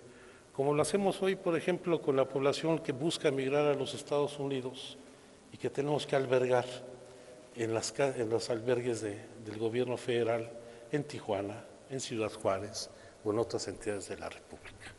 como lo hacemos hoy, por ejemplo, con la población que busca emigrar a los Estados Unidos y que tenemos que albergar en los albergues del gobierno federal en Tijuana, en Ciudad Juárez o en otras entidades de la República.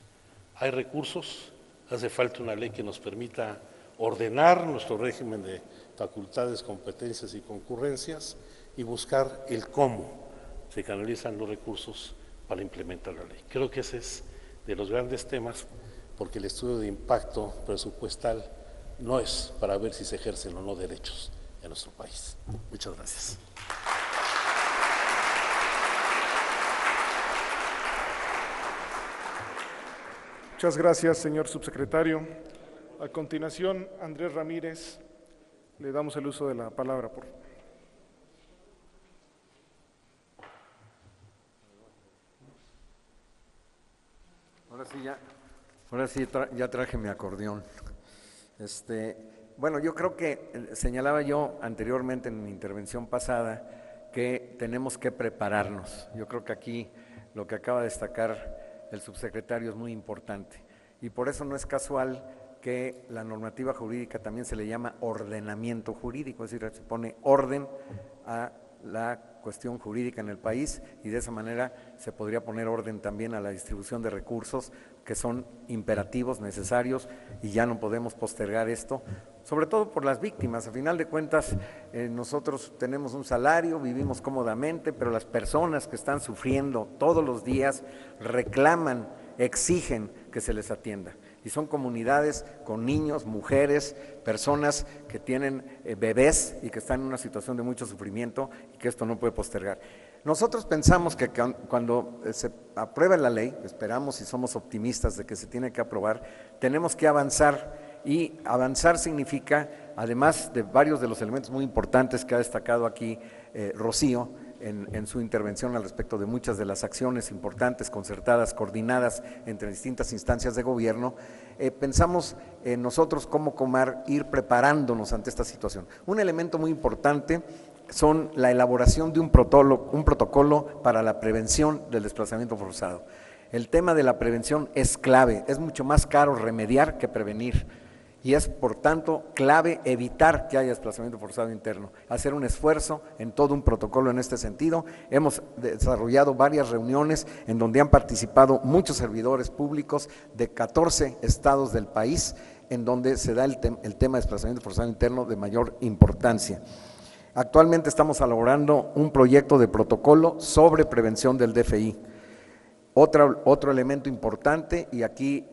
Hay recursos, hace falta una ley que nos permita ordenar nuestro régimen de facultades, competencias y concurrencias y buscar el cómo se canalizan los recursos para implementar la ley. Creo que ese es de los grandes temas, porque el estudio de impacto presupuestal no es para ver si se ejercen o no derechos en nuestro país. Muchas gracias. Muchas gracias, señor subsecretario. A continuación, Andrés Ramírez, le damos el uso de la palabra, por favor. Ahora sí ya traje mi acordeón. Bueno, yo creo que señalaba yo anteriormente en mi intervención pasada que tenemos que prepararnos. Yo creo que aquí lo que acaba de destacar el subsecretario es muy importante y por eso no es casual que la normativa jurídica también se le llama ordenamiento jurídico, es decir, se pone orden a la cuestión jurídica en el país y de esa manera se podría poner orden también a la distribución de recursos que son imperativos, necesarios y ya no podemos postergar esto, sobre todo por las víctimas. A final de cuentas nosotros tenemos un salario, vivimos cómodamente, pero las personas que están sufriendo todos los días reclaman, exigen que se les atienda. Y son comunidades con niños, mujeres, personas que tienen bebés y que están en una situación de mucho sufrimiento y que esto no puede postergar. Nosotros pensamos que cuando se apruebe la ley, esperamos y somos optimistas de que se tiene que aprobar, tenemos que avanzar y avanzar significa, además de varios de los elementos muy importantes que ha destacado aquí Rocío, en su intervención al respecto de muchas de las acciones importantes, concertadas, coordinadas entre distintas instancias de gobierno, pensamos nosotros cómo Comar ir preparándonos ante esta situación. Un elemento muy importante son la elaboración de un protocolo para la prevención del desplazamiento forzado. El tema de la prevención es clave, es mucho más caro remediar que prevenir. Y es, por tanto, clave evitar que haya desplazamiento forzado interno, hacer un esfuerzo en todo un protocolo en este sentido. Hemos desarrollado varias reuniones en donde han participado muchos servidores públicos de 14 estados del país, en donde se da el tema de desplazamiento forzado interno de mayor importancia. Actualmente estamos elaborando un proyecto de protocolo sobre prevención del DFI. Otro elemento importante, y aquí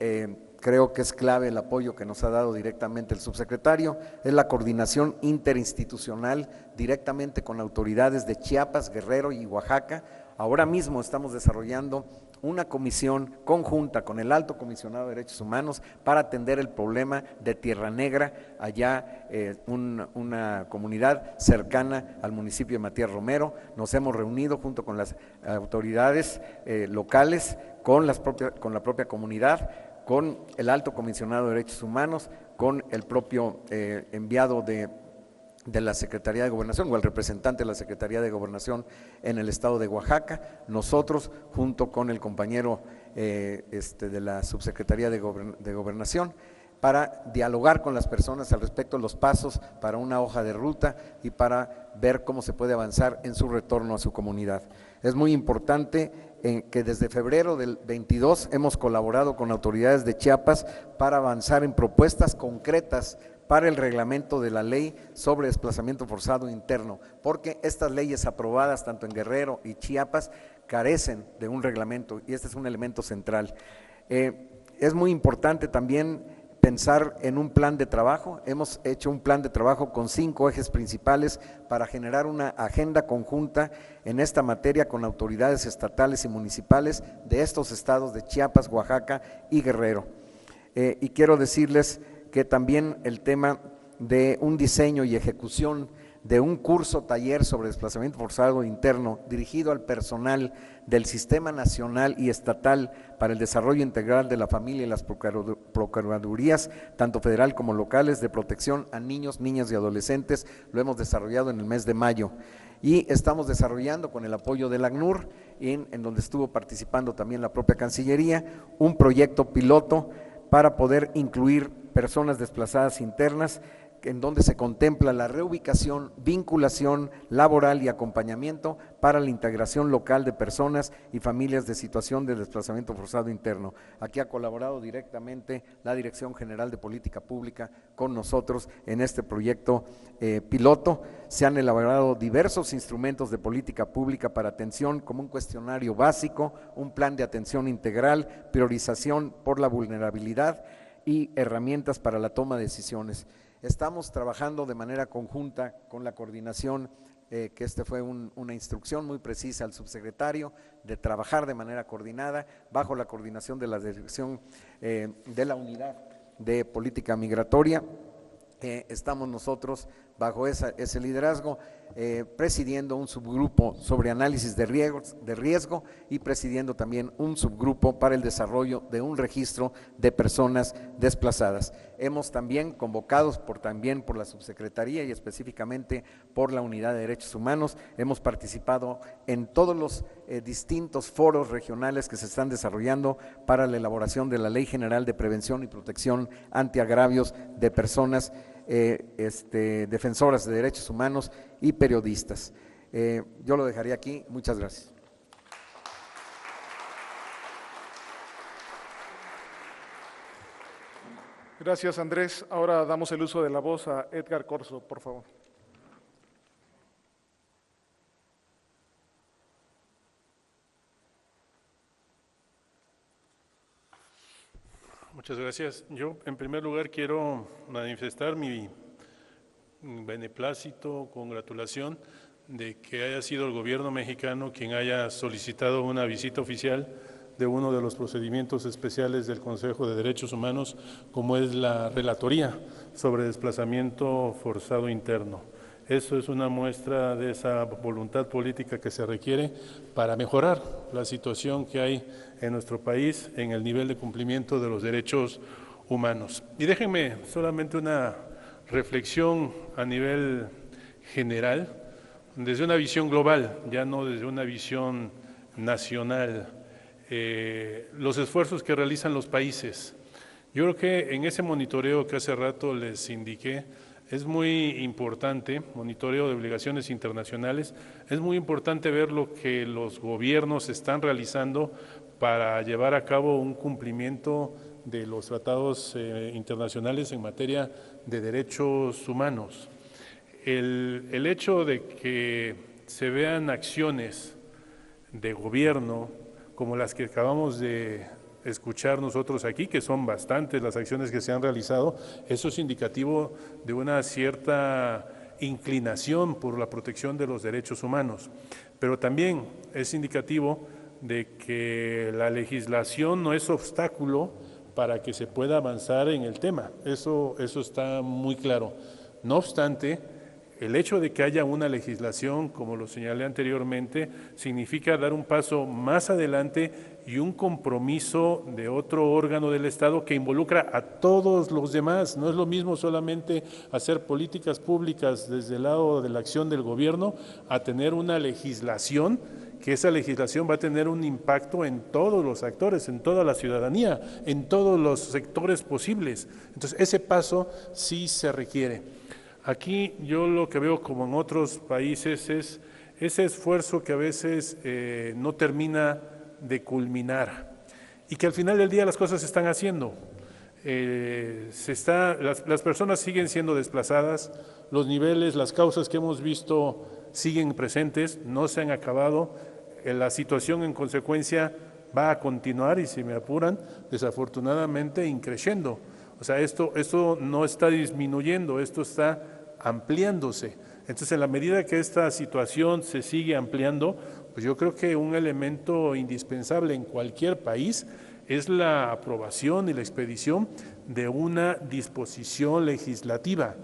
creo que es clave el apoyo que nos ha dado directamente el subsecretario, es la coordinación interinstitucional directamente con autoridades de Chiapas, Guerrero y Oaxaca. Ahora mismo estamos desarrollando una comisión conjunta con el Alto Comisionado de Derechos Humanos para atender el problema de Tierra Negra, allá una comunidad cercana al municipio de Matías Romero. Nos hemos reunido junto con las autoridades locales, con la propia comunidad, con el Alto Comisionado de Derechos Humanos, con el propio enviado de la Secretaría de Gobernación o el representante de la Secretaría de Gobernación en el estado de Oaxaca, nosotros junto con el compañero de la Subsecretaría de Gobernación, para dialogar con las personas al respecto de los pasos para una hoja de ruta y para ver cómo se puede avanzar en su retorno a su comunidad. Es muy importante que desde febrero del 22 hemos colaborado con autoridades de Chiapas para avanzar en propuestas concretas para el reglamento de la ley sobre desplazamiento forzado interno, porque estas leyes aprobadas tanto en Guerrero y Chiapas carecen de un reglamento y este es un elemento central. Es muy importante también pensar en un plan de trabajo. Hemos hecho un plan de trabajo con 5 ejes principales para generar una agenda conjunta en esta materia con autoridades estatales y municipales de estos estados de Chiapas, Oaxaca y Guerrero. Y quiero decirles que también el tema de un diseño y ejecución de un curso taller sobre desplazamiento forzado interno dirigido al personal del Sistema Nacional y Estatal para el Desarrollo Integral de la Familia y las Procuradurías, tanto federal como locales, de protección a niños, niñas y adolescentes, lo hemos desarrollado en el mes de mayo. Y estamos desarrollando con el apoyo del ACNUR, en donde estuvo participando también la propia Cancillería, un proyecto piloto para poder incluir personas desplazadas internas, en donde se contempla la reubicación, vinculación laboral y acompañamiento para la integración local de personas y familias de situación de desplazamiento forzado interno. Aquí ha colaborado directamente la Dirección General de Política Pública con nosotros en este proyecto piloto. Se han elaborado diversos instrumentos de política pública para atención, como un cuestionario básico, un plan de atención integral, priorización por la vulnerabilidad y herramientas para la toma de decisiones. Estamos trabajando de manera conjunta con la coordinación, que fue una instrucción muy precisa al subsecretario de trabajar de manera coordinada bajo la coordinación de la Dirección de la Unidad de Política Migratoria. Estamos nosotros bajo ese liderazgo, presidiendo un subgrupo sobre análisis de riesgo y presidiendo también un subgrupo para el desarrollo de un registro de personas desplazadas. Hemos también convocados también por la subsecretaría y específicamente por la Unidad de Derechos Humanos, hemos participado en todos los distintos foros regionales que se están desarrollando para la elaboración de la Ley General de Prevención y Protección ante Agravios de Personas defensoras de derechos humanos y periodistas. Yo lo dejaría aquí. Muchas gracias. Gracias, Andrés. Ahora damos el uso de la voz a Edgar Corzo, por favor. Muchas gracias. Yo, en primer lugar, quiero manifestar mi beneplácito, congratulación de que haya sido el gobierno mexicano quien haya solicitado una visita oficial de uno de los procedimientos especiales del Consejo de Derechos Humanos, como es la relatoría sobre desplazamiento forzado interno. Eso es una muestra de esa voluntad política que se requiere para mejorar la situación que hay en nuestro país en el nivel de cumplimiento de los derechos humanos. Y déjenme solamente una reflexión a nivel general, desde una visión global, ya no desde una visión nacional, los esfuerzos que realizan los países. Yo creo que en ese monitoreo que hace rato les indiqué, es muy importante, monitoreo de obligaciones internacionales, es muy importante ver lo que los gobiernos están realizando para llevar a cabo un cumplimiento de los tratados internacionales en materia de derechos humanos. El hecho de que se vean acciones de gobierno como las que acabamos de escuchar nosotros aquí, que son bastantes las acciones que se han realizado, eso es indicativo de una cierta inclinación por la protección de los derechos humanos, pero también es indicativo de que la legislación no es obstáculo para que se pueda avanzar en el tema, eso está muy claro. No obstante, el hecho de que haya una legislación, como lo señalé anteriormente, significa dar un paso más adelante y un compromiso de otro órgano del Estado que involucra a todos los demás. No es lo mismo solamente hacer políticas públicas desde el lado de la acción del gobierno a tener una legislación, que esa legislación va a tener un impacto en todos los actores, en toda la ciudadanía, en todos los sectores posibles. Entonces, ese paso sí se requiere. Aquí yo lo que veo, como en otros países, es ese esfuerzo que a veces no termina de culminar y que al final del día las cosas se están haciendo. las personas siguen siendo desplazadas, los niveles, las causas que hemos visto siguen presentes, no se han acabado, la situación en consecuencia va a continuar y si me apuran, desafortunadamente increciendo. O sea, esto no está disminuyendo, esto está ampliándose. Entonces, en la medida que esta situación se sigue ampliando, pues yo creo que un elemento indispensable en cualquier país es la aprobación y la expedición de una disposición legislativa,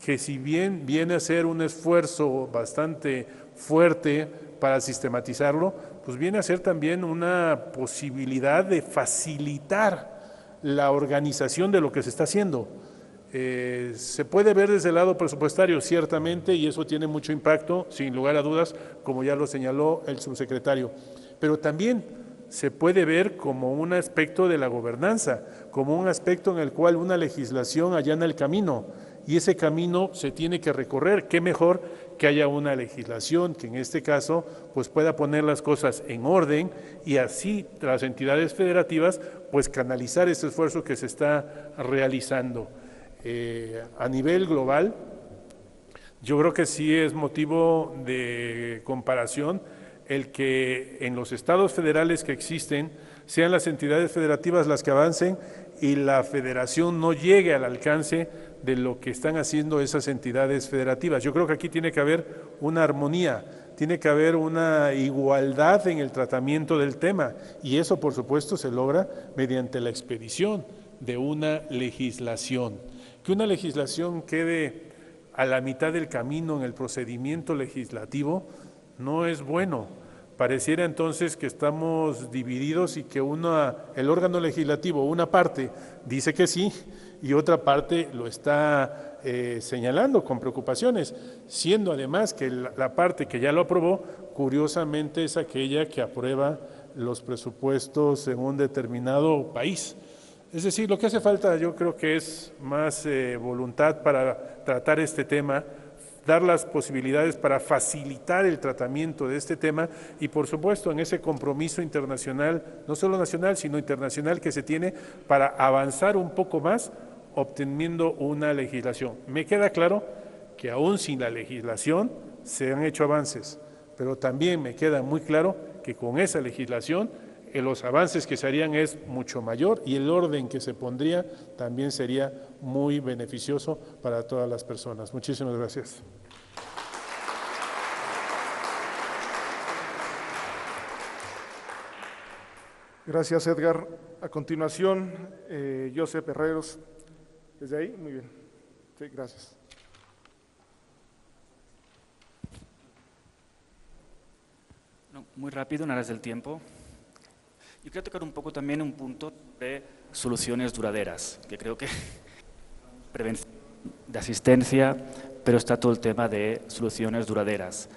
que si bien viene a ser un esfuerzo bastante fuerte para sistematizarlo, pues viene a ser también una posibilidad de facilitar la organización de lo que se está haciendo. Se puede ver desde el lado presupuestario, ciertamente, y eso tiene mucho impacto, sin lugar a dudas, como ya lo señaló el subsecretario, pero también se puede ver como un aspecto de la gobernanza, como un aspecto en el cual una legislación allana el camino, y ese camino se tiene que recorrer. Qué mejor que haya una legislación que en este caso pues pueda poner las cosas en orden y así las entidades federativas pues canalizar ese esfuerzo que se está realizando. A nivel global, yo creo que sí es motivo de comparación el que en los estados federales que existen sean las entidades federativas las que avancen y la federación no llegue al alcance de lo que están haciendo esas entidades federativas. Yo creo que aquí tiene que haber una armonía, tiene que haber una igualdad en el tratamiento del tema y eso por supuesto se logra mediante la expedición de una legislación. Que una legislación quede a la mitad del camino en el procedimiento legislativo no es bueno. Pareciera entonces que estamos divididos y que el órgano legislativo, una parte dice que sí y otra parte lo está señalando con preocupaciones, siendo además que la parte que ya lo aprobó, curiosamente es aquella que aprueba los presupuestos en un determinado país. Es decir, lo que hace falta yo creo que es más voluntad para tratar este tema, dar las posibilidades para facilitar el tratamiento de este tema y por supuesto en ese compromiso internacional, no solo nacional sino internacional que se tiene para avanzar un poco más obteniendo una legislación. Me queda claro que aún sin la legislación se han hecho avances, pero también me queda muy claro que con esa legislación los avances que se harían es mucho mayor y el orden que se pondría también sería muy beneficioso para todas las personas. Muchísimas gracias. Gracias, Edgar. A continuación, Josep Herreros. ¿Desde ahí? Muy bien. Sí, gracias. No, muy rápido, en aras del tiempo. Yo quiero tocar un poco también un punto de soluciones duraderas, que creo que prevención de asistencia, pero está todo el tema de soluciones duraderas.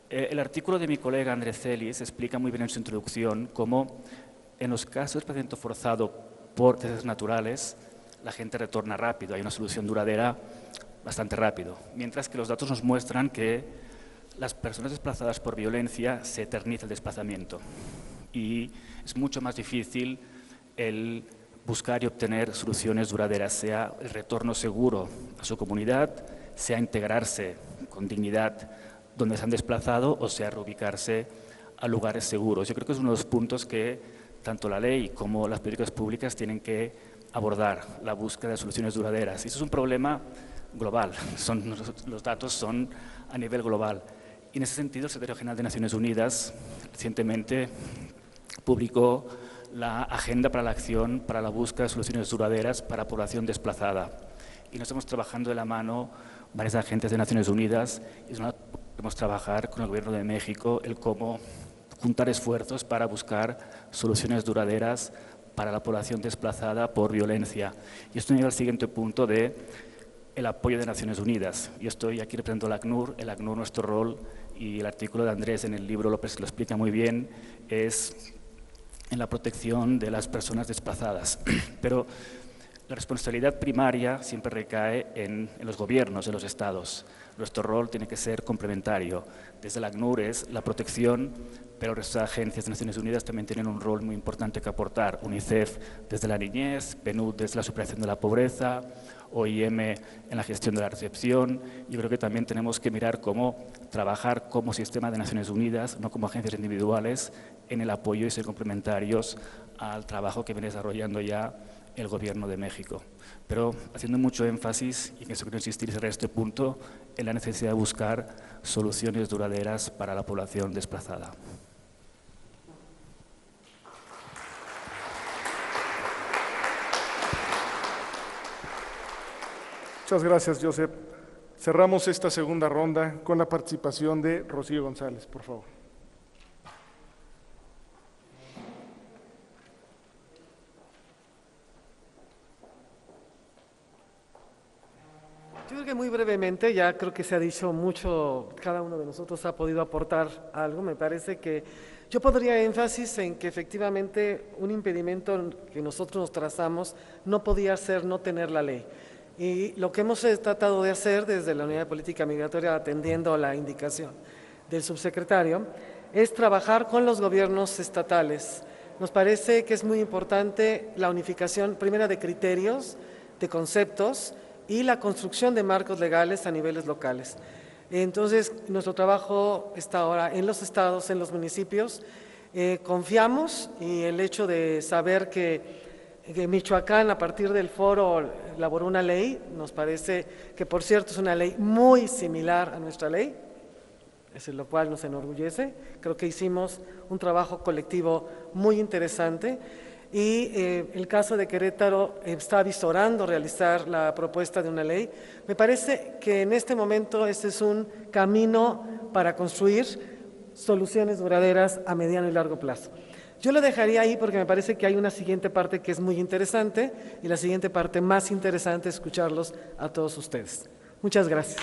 El artículo de mi colega Andrés Celis explica muy bien en su introducción cómo en los casos de desplazamiento forzado por desastres naturales la gente retorna rápido, hay una solución duradera bastante rápido, mientras que los datos nos muestran que las personas desplazadas por violencia se eterniza el desplazamiento y es mucho más difícil el buscar y obtener soluciones duraderas, sea el retorno seguro a su comunidad, sea integrarse con dignidad donde se han desplazado o sea reubicarse a lugares seguros. Yo creo que es uno de los puntos que tanto la ley como las políticas públicas tienen que abordar, la búsqueda de soluciones duraderas. Y eso es un problema global, los datos son a nivel global. Y en ese sentido, el Secretario General de Naciones Unidas recientemente publicó la Agenda para la Acción para la Búsqueda de Soluciones Duraderas para Población Desplazada. Y nos estamos trabajando de la mano varias agentes de Naciones Unidas y podemos trabajar con el Gobierno de México el cómo juntar esfuerzos para buscar soluciones duraderas para la población desplazada por violencia. Y esto me lleva al siguiente punto de el apoyo de Naciones Unidas. Yo estoy aquí representando el ACNUR, nuestro rol, y el artículo de Andrés en el libro López lo explica muy bien, es en la protección de las personas desplazadas. Pero la responsabilidad primaria siempre recae en los gobiernos, en los estados. Nuestro rol tiene que ser complementario. Desde la ACNUR es la protección, pero el resto de agencias de Naciones Unidas también tienen un rol muy importante que aportar. UNICEF desde la niñez, PNUD desde la superación de la pobreza, OIM en la gestión de la recepción. Yo creo que también tenemos que mirar cómo trabajar como sistema de Naciones Unidas, no como agencias individuales, en el apoyo y ser complementarios al trabajo que viene desarrollando ya el Gobierno de México. Pero haciendo mucho énfasis, y en eso quiero insistir y cerrar este punto, en la necesidad de buscar soluciones duraderas para la población desplazada. Muchas gracias, Josep. Cerramos esta segunda ronda con la participación de Rocío González, por favor. Yo creo que muy brevemente, ya creo que se ha dicho mucho, cada uno de nosotros ha podido aportar algo. Me parece que yo pondría énfasis en que efectivamente un impedimento que nosotros nos trazamos no podía ser no tener la ley. Y lo que hemos tratado de hacer desde la Unidad de Política Migratoria, atendiendo a la indicación del subsecretario, es trabajar con los gobiernos estatales. Nos parece que es muy importante la unificación, primera, de criterios, de conceptos, y la construcción de marcos legales a niveles locales. Entonces, nuestro trabajo está ahora en los estados, en los municipios. Confiamos, y el hecho de saber que Michoacán, a partir del foro, elaboró una ley, nos parece que, por cierto, es una ley muy similar a nuestra ley, es lo cual nos enorgullece. Creo que hicimos un trabajo colectivo muy interesante. Y el caso de Querétaro está avisorando realizar la propuesta de una ley. Me parece que en este momento este es un camino para construir soluciones duraderas a mediano y largo plazo. Yo lo dejaría ahí porque me parece que hay una siguiente parte que es muy interesante, y la siguiente parte más interesante es escucharlos a todos ustedes. Muchas gracias.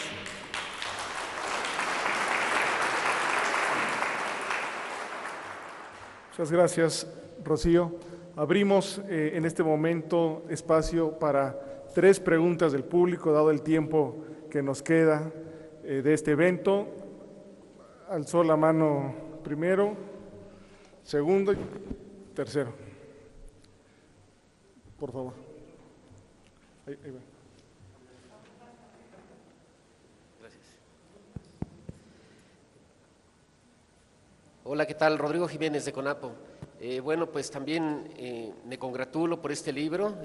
Muchas gracias, Rocío. Abrimos en este momento espacio para 3 preguntas del público, dado el tiempo que nos queda de este evento. Alzó la mano primero, segundo y tercero. Por favor. Ahí va. Gracias. Hola, ¿qué tal? Rodrigo Jiménez, de CONAPO. Bueno, pues también me congratulo por este libro.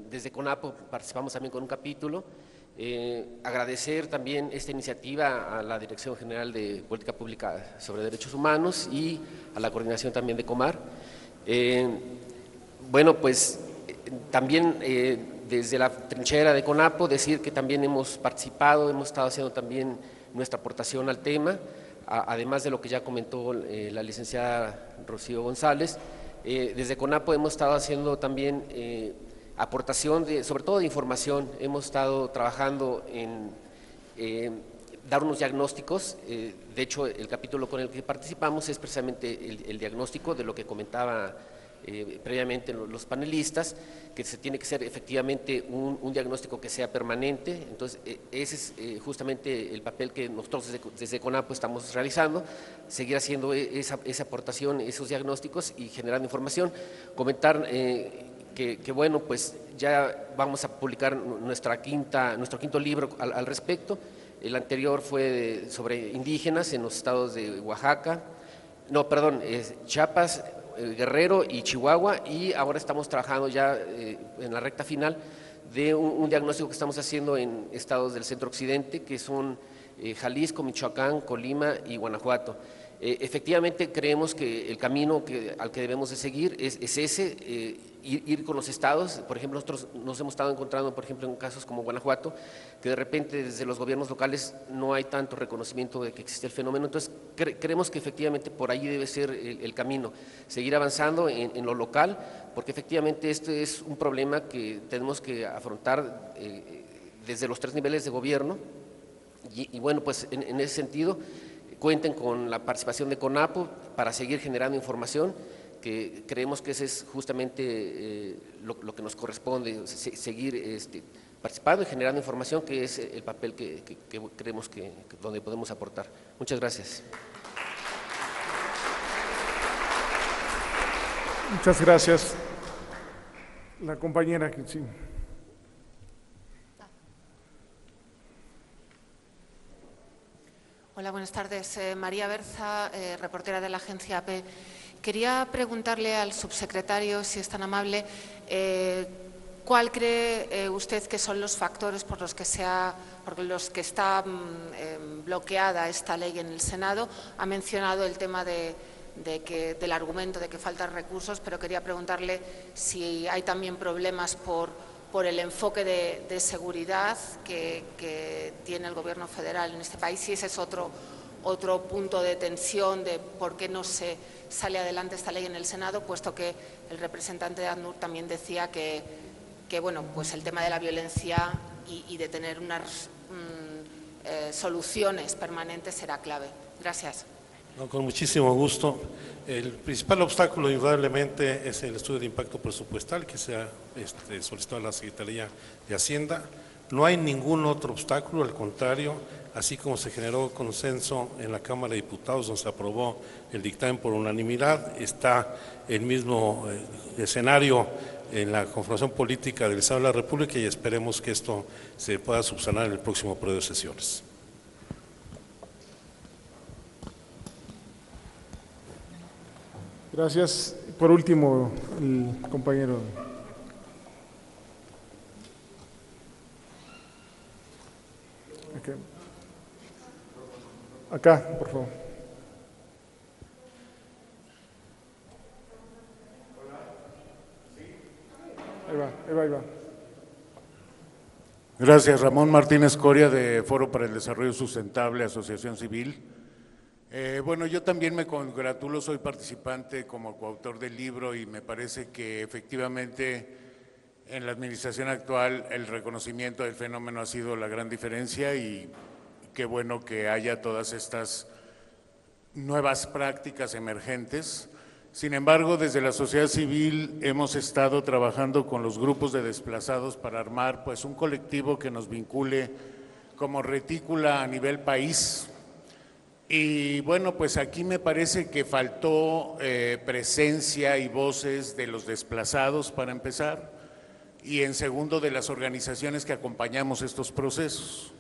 Desde CONAPO participamos también con un capítulo. Agradecer también esta iniciativa a la Dirección General de Política Pública sobre Derechos Humanos y a la coordinación también de COMAR. Bueno, pues también desde la trinchera de CONAPO decir que también hemos participado, hemos estado haciendo también nuestra aportación al tema, además de lo que ya comentó la licenciada Rocío González. Desde CONAPO hemos estado haciendo también aportación, sobre todo de información. Hemos estado trabajando en dar unos diagnósticos. De hecho, el capítulo con el que participamos es precisamente el diagnóstico de lo que comentaba previamente los panelistas, que se tiene que ser efectivamente un diagnóstico que sea permanente. Entonces, ese es justamente el papel que nosotros desde CONAPO estamos realizando, seguir haciendo esa aportación, esos diagnósticos y generando información. Comentar que bueno, pues ya vamos a publicar nuestro quinto libro al respecto. El anterior fue sobre indígenas en los estados de Oaxaca, Chiapas, Guerrero y Chihuahua, y ahora estamos trabajando ya en la recta final de un diagnóstico que estamos haciendo en estados del centro occidente, que son Jalisco, Michoacán, Colima y Guanajuato. Efectivamente creemos que el camino al que debemos de seguir es ese, ir con los estados. Por ejemplo, nosotros nos hemos estado encontrando, por ejemplo, en casos como Guanajuato, que de repente desde los gobiernos locales no hay tanto reconocimiento de que existe el fenómeno. Entonces creemos que efectivamente por ahí debe ser el camino, seguir avanzando en lo local, porque efectivamente este es un problema que tenemos que afrontar desde los 3 niveles de gobierno, y bueno, pues en ese sentido cuenten con la participación de CONAPO para seguir generando información. que creemos que ese es justamente lo que nos corresponde, seguir participando y generando información, que es el papel que creemos que donde podemos aportar. Muchas gracias. Muchas gracias. La compañera que sí. Hola, buenas tardes. María Berza, reportera de la agencia AP. Quería preguntarle al subsecretario, si es tan amable, ¿cuál cree usted que son los factores por los que está bloqueada esta ley en el Senado? Ha mencionado el tema del argumento de que faltan recursos, pero quería preguntarle si hay también problemas por el enfoque de seguridad que tiene el Gobierno federal en este país, si ese es otro punto de tensión de por qué no se sale adelante esta ley en el Senado, puesto que el representante de ACNUR también decía que bueno, pues el tema de la violencia y de tener unas soluciones permanentes será clave. Gracias. No, con muchísimo gusto. El principal obstáculo, indudablemente, es el estudio de impacto presupuestal que se ha solicitado a la Secretaría de Hacienda. No hay ningún otro obstáculo, al contrario, así como se generó consenso en la Cámara de Diputados, donde se aprobó el dictamen por unanimidad, está el mismo escenario en la conformación política del Estado de la República y esperemos que esto se pueda subsanar en el próximo periodo de sesiones. Gracias. Por último, el compañero. Acá, por favor. Ahí va. Gracias, Ramón Martínez Coria, de Foro para el Desarrollo Sustentable, Asociación Civil. Bueno, yo también me congratulo, soy participante como coautor del libro y me parece que efectivamente en la administración actual el reconocimiento del fenómeno ha sido la gran diferencia y qué bueno que haya todas estas nuevas prácticas emergentes. Sin embargo, desde la sociedad civil hemos estado trabajando con los grupos de desplazados para armar pues un colectivo que nos vincule como retícula a nivel país. Y bueno, pues aquí me parece que faltó presencia y voces de los desplazados para empezar y en segundo de las organizaciones que acompañamos estos procesos.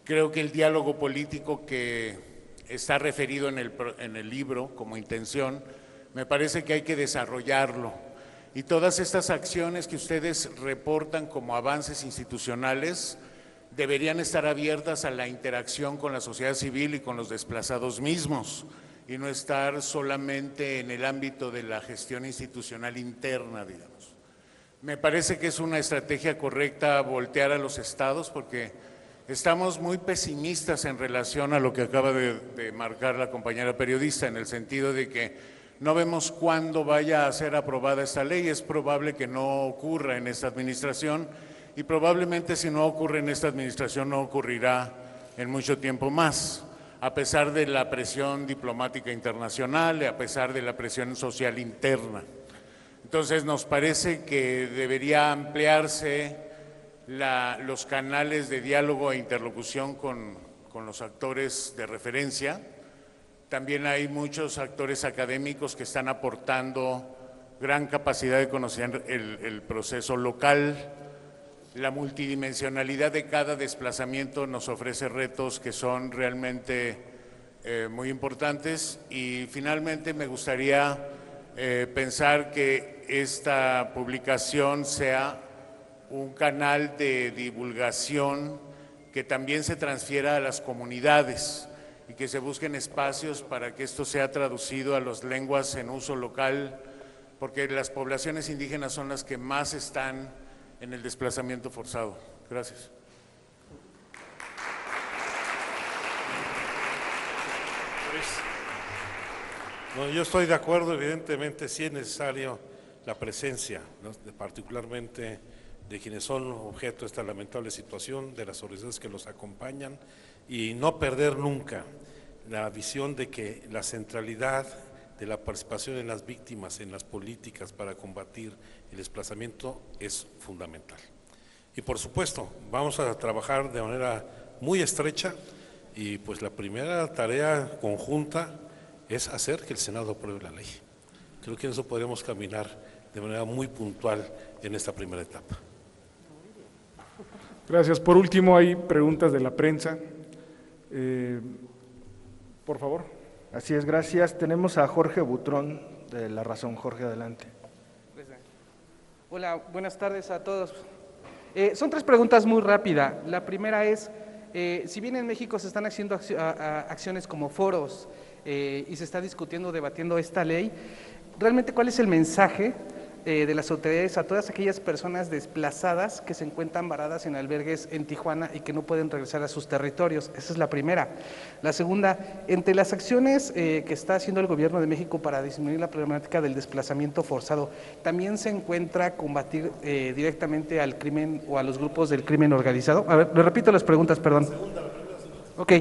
Creo que el diálogo político que está referido en el libro como intención, me parece que hay que desarrollarlo y todas estas acciones que ustedes reportan como avances institucionales deberían estar abiertas a la interacción con la sociedad civil y con los desplazados mismos y no estar solamente en el ámbito de la gestión institucional interna, digamos. Me parece que es una estrategia correcta voltear a los estados porque estamos muy pesimistas en relación a lo que acaba de marcar la compañera periodista, en el sentido de que no vemos cuándo vaya a ser aprobada esta ley, es probable que no ocurra en esta administración y probablemente si no ocurre en esta administración no ocurrirá en mucho tiempo más, a pesar de la presión diplomática internacional y a pesar de la presión social interna. Entonces nos parece que debería ampliarse los canales de diálogo e interlocución con los actores de referencia. También hay muchos actores académicos que están aportando gran capacidad de conocer el proceso local. La multidimensionalidad de cada desplazamiento nos ofrece retos que son realmente muy importantes y finalmente me gustaría pensar que esta publicación sea un canal de divulgación que también se transfiera a las comunidades y que se busquen espacios para que esto sea traducido a las lenguas en uso local, porque las poblaciones indígenas son las que más están en el desplazamiento forzado. Gracias. No, yo estoy de acuerdo, evidentemente sí es necesario la presencia, ¿no?, particularmente de quienes son objeto de esta lamentable situación, de las organizaciones que los acompañan y no perder nunca la visión de que la centralidad de la participación en las víctimas, en las políticas para combatir el desplazamiento es fundamental. Y por supuesto, vamos a trabajar de manera muy estrecha y pues la primera tarea conjunta es hacer que el Senado apruebe la ley. Creo que en eso podremos caminar de manera muy puntual en esta primera etapa. Gracias. Por último, hay preguntas de la prensa. Por favor. Así es, gracias. Tenemos a Jorge Butrón de La Razón. Jorge, adelante. Hola, buenas tardes a todos. Son 3 preguntas muy rápidas. La primera es, si bien en México se están haciendo acciones como foros y se está discutiendo, debatiendo esta ley, ¿realmente cuál es el mensaje de las autoridades a todas aquellas personas desplazadas que se encuentran varadas en albergues en Tijuana y que no pueden regresar a sus territorios? Esa es la primera. La segunda, entre las acciones que está haciendo el Gobierno de México para disminuir la problemática del desplazamiento forzado, ¿también se encuentra combatir directamente al crimen o a los grupos del crimen organizado? A ver, le repito las preguntas, perdón. Ok,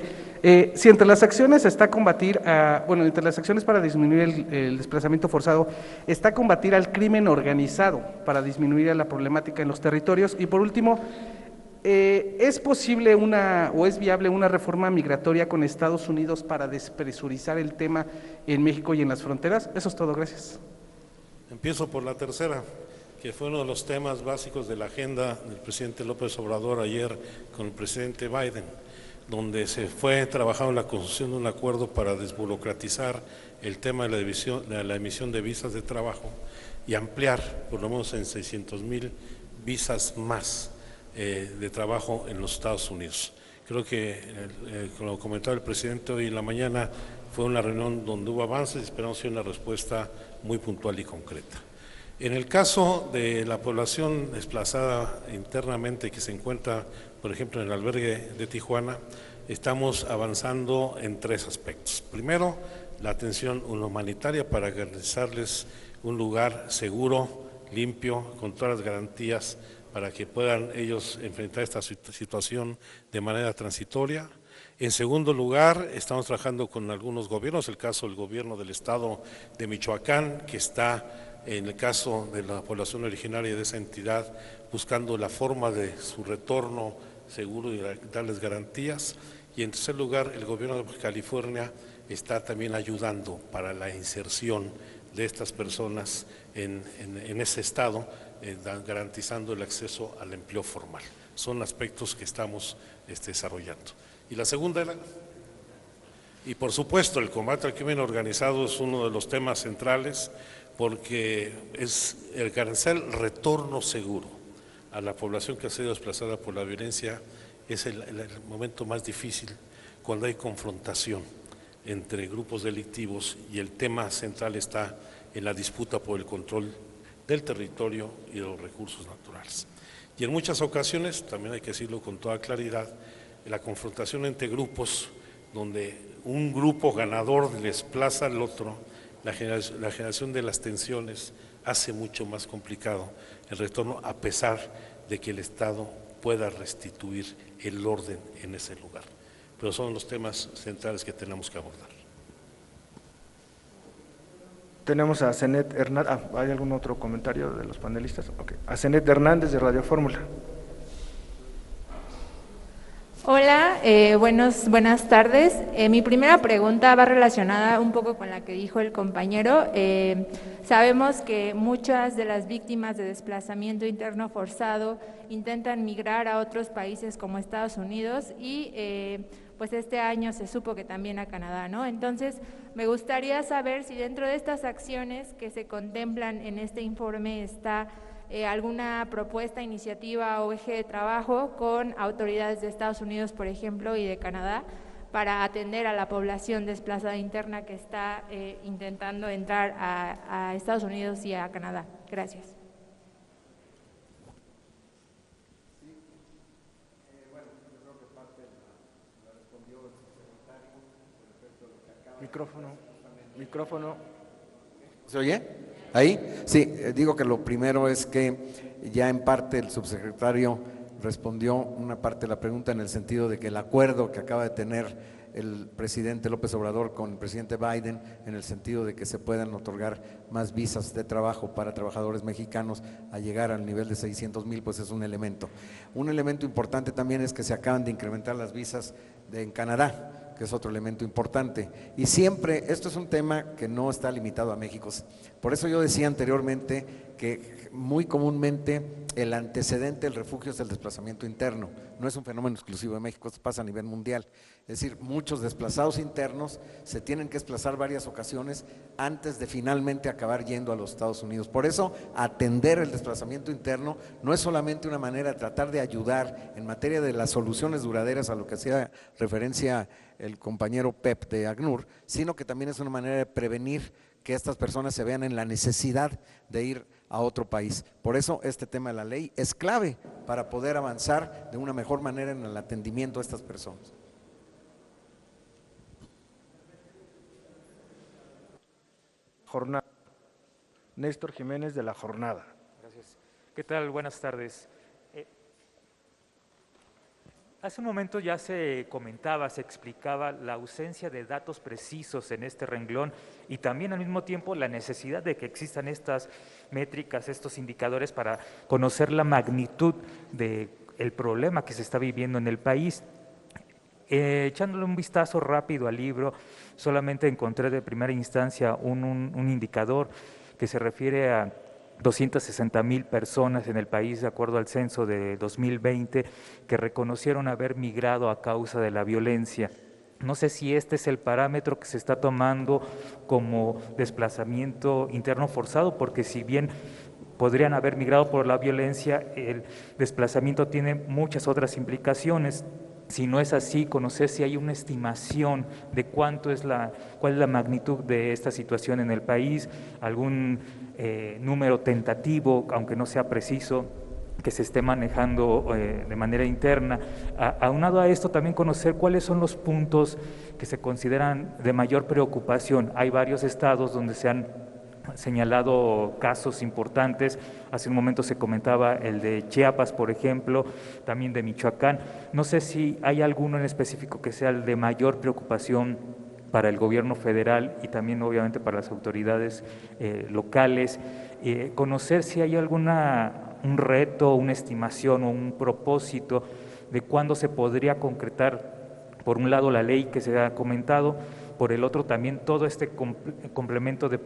si entre las acciones está combatir, entre las acciones para disminuir el desplazamiento forzado, está combatir al crimen organizado para disminuir la problemática en los territorios. Y por último, ¿es posible o es viable una reforma migratoria con Estados Unidos para despresurizar el tema en México y en las fronteras? Eso es todo, gracias. Empiezo por la tercera, que fue uno de los temas básicos de la agenda del presidente López Obrador ayer con el presidente Biden, donde se fue trabajando en la construcción de un acuerdo para desburocratizar el tema de la emisión de visas de trabajo y ampliar por lo menos en 600,000 visas más de trabajo en los Estados Unidos. Creo que, como comentaba el presidente hoy en la mañana, fue una reunión donde hubo avances y esperamos una respuesta muy puntual y concreta. En el caso de la población desplazada internamente que se encuentra, por ejemplo, en el albergue de Tijuana, estamos avanzando en 3 aspectos. Primero, la atención humanitaria para garantizarles un lugar seguro, limpio, con todas las garantías para que puedan ellos enfrentar esta situación de manera transitoria. En segundo lugar, estamos trabajando con algunos gobiernos, el caso del gobierno del estado de Michoacán, que está en el caso de la población originaria de esa entidad, buscando la forma de su retorno seguro y darles garantías. Y en tercer lugar, el gobierno de California está también ayudando para la inserción de estas personas en ese estado, garantizando el acceso al empleo formal. Son aspectos que estamos desarrollando. Y la segunda era, y por supuesto, el combate al crimen organizado es uno de los temas centrales, porque es el garantizar el retorno seguro a la población que ha sido desplazada por la violencia. Es el momento más difícil cuando hay confrontación entre grupos delictivos y el tema central está en la disputa por el control del territorio y de los recursos naturales. Y en muchas ocasiones, también hay que decirlo con toda claridad, la confrontación entre grupos donde un grupo ganador desplaza al otro, la generación de las tensiones hace mucho más complicado el retorno, a pesar de que el Estado pueda restituir el orden en ese lugar. Pero son los temas centrales que tenemos que abordar. Tenemos a Zenet Hernández. ¿Hay algún otro comentario de los panelistas? Okay. A Zenet Hernández de Radio Fórmula. Hola, buenas tardes. Mi primera pregunta va relacionada un poco con la que dijo el compañero. Sabemos que muchas de las víctimas de desplazamiento interno forzado intentan migrar a otros países como Estados Unidos y pues este año se supo que también a Canadá, ¿no? Entonces, me gustaría saber si dentro de estas acciones que se contemplan en este informe está alguna propuesta, iniciativa o eje de trabajo con autoridades de Estados Unidos, por ejemplo, y de Canadá, para atender a la población desplazada interna que está intentando entrar a Estados Unidos y a Canadá. Gracias. Micrófono. ¿Se oye? ¿Ahí? Sí, digo que lo primero es que ya en parte el subsecretario respondió una parte de la pregunta en el sentido de que el acuerdo que acaba de tener el presidente López Obrador con el presidente Biden, en el sentido de que se puedan otorgar más visas de trabajo para trabajadores mexicanos a llegar al nivel de 600,000, pues es un elemento. Un elemento importante también es que se acaban de incrementar las visas en Canadá, que es otro elemento importante. Y siempre, esto es un tema que no está limitado a México. Por eso yo decía anteriormente que muy comúnmente el antecedente del refugio es el desplazamiento interno. No es un fenómeno exclusivo de México, esto pasa a nivel mundial. Es decir, muchos desplazados internos se tienen que desplazar varias ocasiones antes de finalmente acabar yendo a los Estados Unidos. Por eso, atender el desplazamiento interno no es solamente una manera de tratar de ayudar en materia de las soluciones duraderas a lo que hacía referencia el compañero Pep de ACNUR, sino que también es una manera de prevenir que estas personas se vean en la necesidad de ir a otro país. Por eso este tema de la ley es clave para poder avanzar de una mejor manera en el atendimiento a estas personas. Jornada. Néstor Jiménez de La Jornada. Gracias. ¿Qué tal? Buenas tardes. Hace un momento ya se comentaba, se explicaba la ausencia de datos precisos en este renglón y también al mismo tiempo la necesidad de que existan estas métricas, estos indicadores para conocer la magnitud del problema que se está viviendo en el país. Echándole un vistazo rápido al libro, solamente encontré de primera instancia un indicador que se refiere a 260,000 personas en el país, de acuerdo al censo de 2020, que reconocieron haber migrado a causa de la violencia. No sé si este es el parámetro que se está tomando como desplazamiento interno forzado, porque si bien podrían haber migrado por la violencia, el desplazamiento tiene muchas otras implicaciones. Si no es así, conocer si hay una estimación de cuál es la magnitud de esta situación en el país, algún número tentativo, aunque no sea preciso, que se esté manejando de manera interna. Aunado a esto, también conocer cuáles son los puntos que se consideran de mayor preocupación. Hay varios estados donde se han señalado casos importantes. Hace un momento se comentaba el de Chiapas, por ejemplo, también de Michoacán. No sé si hay alguno en específico que sea el de mayor preocupación para el gobierno federal y también obviamente para las autoridades locales. Conocer si hay un reto, una estimación o un propósito de cuándo se podría concretar, por un lado, la ley que se ha comentado, por el otro también todo este complemento de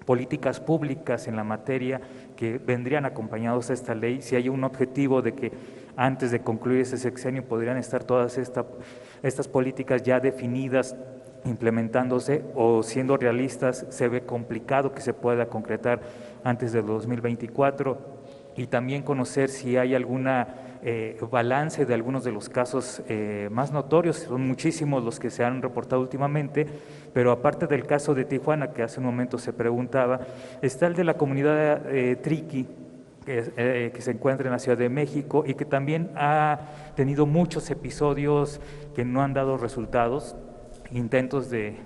políticas públicas en la materia que vendrían acompañados a esta ley, si hay un objetivo de que antes de concluir ese sexenio podrían estar todas estas políticas ya definidas, implementándose, o siendo realistas se ve complicado que se pueda concretar antes del 2024, y también conocer si hay alguna balance de algunos de los casos más notorios. Son muchísimos los que se han reportado últimamente, pero aparte del caso de Tijuana, que hace un momento se preguntaba, está el de la comunidad Triqui, que se encuentra en la Ciudad de México y que también ha tenido muchos episodios que no han dado resultados, intentos de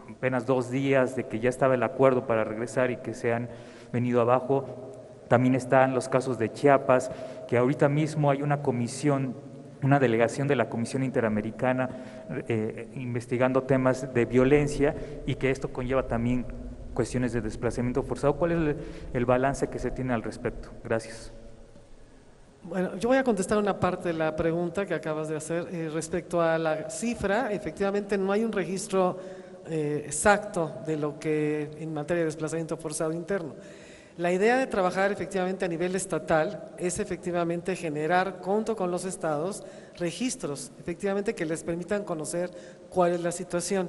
apenas 2 días de que ya estaba el acuerdo para regresar y que se han venido abajo. También están los casos de Chiapas, que ahorita mismo hay una comisión, una delegación de la Comisión Interamericana investigando temas de violencia y que esto conlleva también cuestiones de desplazamiento forzado. ¿Cuál es el balance que se tiene al respecto? Gracias. Bueno, yo voy a contestar una parte de la pregunta que acabas de hacer respecto a la cifra. Efectivamente, no hay un registro exacto de lo que en materia de desplazamiento forzado interno. La idea de trabajar efectivamente a nivel estatal es efectivamente generar, junto con los estados, registros efectivamente que les permitan conocer cuál es la situación.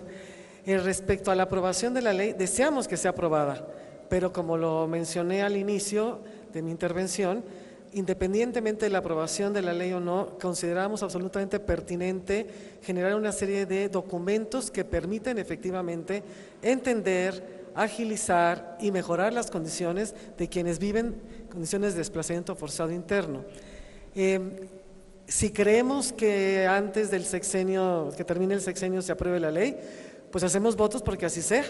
Respecto a la aprobación de la ley, deseamos que sea aprobada, pero como lo mencioné al inicio de mi intervención, independientemente de la aprobación de la ley o no, consideramos absolutamente pertinente generar una serie de documentos que permiten efectivamente entender, agilizar y mejorar las condiciones de quienes viven condiciones de desplazamiento forzado interno. Si creemos que antes del sexenio, que termine el sexenio, se apruebe la ley, pues hacemos votos porque así sea.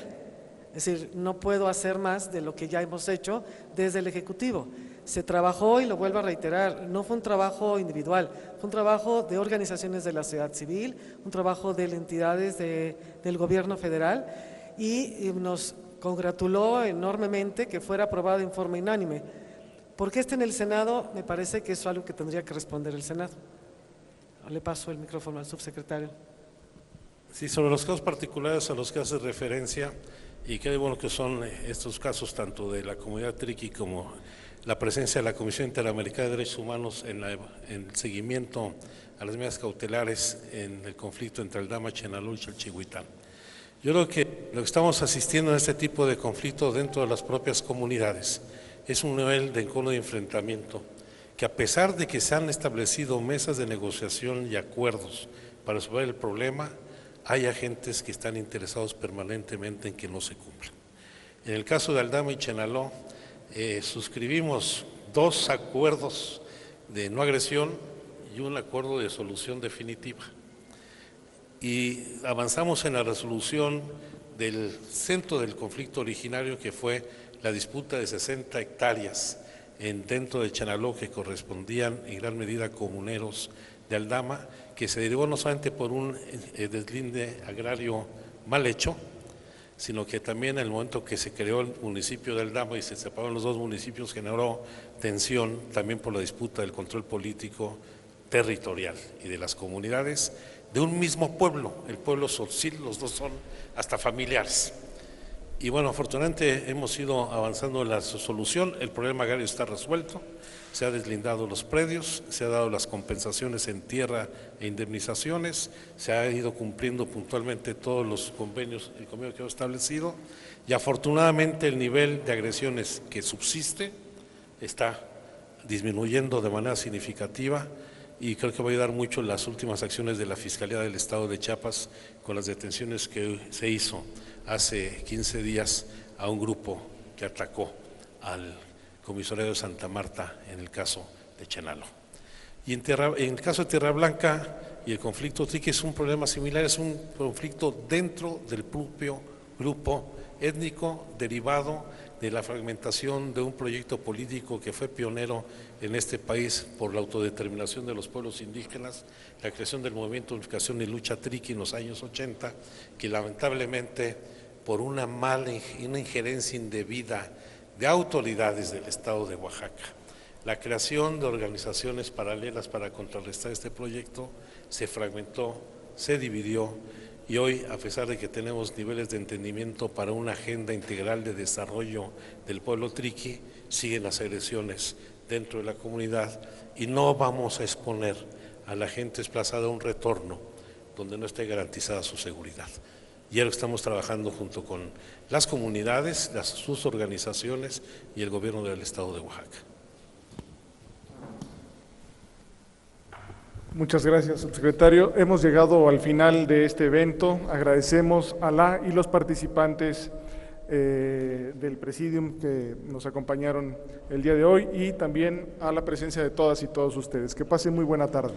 Es decir, no puedo hacer más de lo que ya hemos hecho desde el Ejecutivo. se trabajó, y lo vuelvo a reiterar, no fue un trabajo individual, fue un trabajo de organizaciones de la sociedad civil, un trabajo de entidades del gobierno federal, y nos congratuló enormemente que fuera aprobado en forma unánime. ¿Por qué está en el Senado? Me parece que eso es algo que tendría que responder el Senado. Le paso el micrófono al subsecretario. Sí, sobre los casos particulares a los que hace referencia, y qué bueno que son estos casos tanto de la comunidad triqui como la presencia de la Comisión Interamericana de Derechos Humanos en el seguimiento a las medidas cautelares en el conflicto entre Aldama, Chenaló y Chalchihuitán. Yo creo que lo que estamos asistiendo en este tipo de conflictos dentro de las propias comunidades es un nivel de encono de enfrentamiento que, a pesar de que se han establecido mesas de negociación y acuerdos para resolver el problema, hay agentes que están interesados permanentemente en que no se cumplan. En el caso de Aldama y Chenaló, suscribimos 2 acuerdos de no agresión y un acuerdo de solución definitiva. Y avanzamos en la resolución del centro del conflicto originario, que fue la disputa de 60 hectáreas dentro de Chenaló, que correspondían en gran medida a comuneros de Aldama, que se derivó no solamente por un deslinde agrario mal hecho, sino que también en el momento que se creó el municipio de Aldama y se separaron los 2 municipios, generó tensión también por la disputa del control político territorial y de las comunidades de un mismo pueblo, el pueblo Tzotzil, los 2 son hasta familiares. Y bueno, afortunadamente hemos ido avanzando en la solución, el problema agrario está resuelto, se han deslindado los predios, se han dado las compensaciones en tierra e indemnizaciones, se ha ido cumpliendo puntualmente todos los convenios, el convenio que ha establecido, y afortunadamente el nivel de agresiones que subsiste está disminuyendo de manera significativa, y creo que va a ayudar mucho las últimas acciones de la Fiscalía del Estado de Chiapas con las detenciones que se hizo hace 15 días a un grupo que atacó al comisariado de Santa Marta en el caso de Chenaló. Y en el caso de Tierra Blanca y el conflicto triqui es un problema similar, es un conflicto dentro del propio grupo étnico derivado de la fragmentación de un proyecto político que fue pionero en este país por la autodeterminación de los pueblos indígenas, la creación del Movimiento de Unificación y Lucha Triqui en los años 80, que lamentablemente por una injerencia indebida de autoridades del Estado de Oaxaca, la creación de organizaciones paralelas para contrarrestar este proyecto se fragmentó, se dividió, y hoy, a pesar de que tenemos niveles de entendimiento para una agenda integral de desarrollo del pueblo triqui, siguen las agresiones dentro de la comunidad y no vamos a exponer a la gente desplazada a un retorno donde no esté garantizada su seguridad. Y es lo que estamos trabajando junto con las comunidades, sus organizaciones y el gobierno del Estado de Oaxaca. Muchas gracias, subsecretario. Hemos llegado al final de este evento. Agradecemos a la y los participantes del Presidium que nos acompañaron el día de hoy y también a la presencia de todas y todos ustedes. Que pasen muy buena tarde.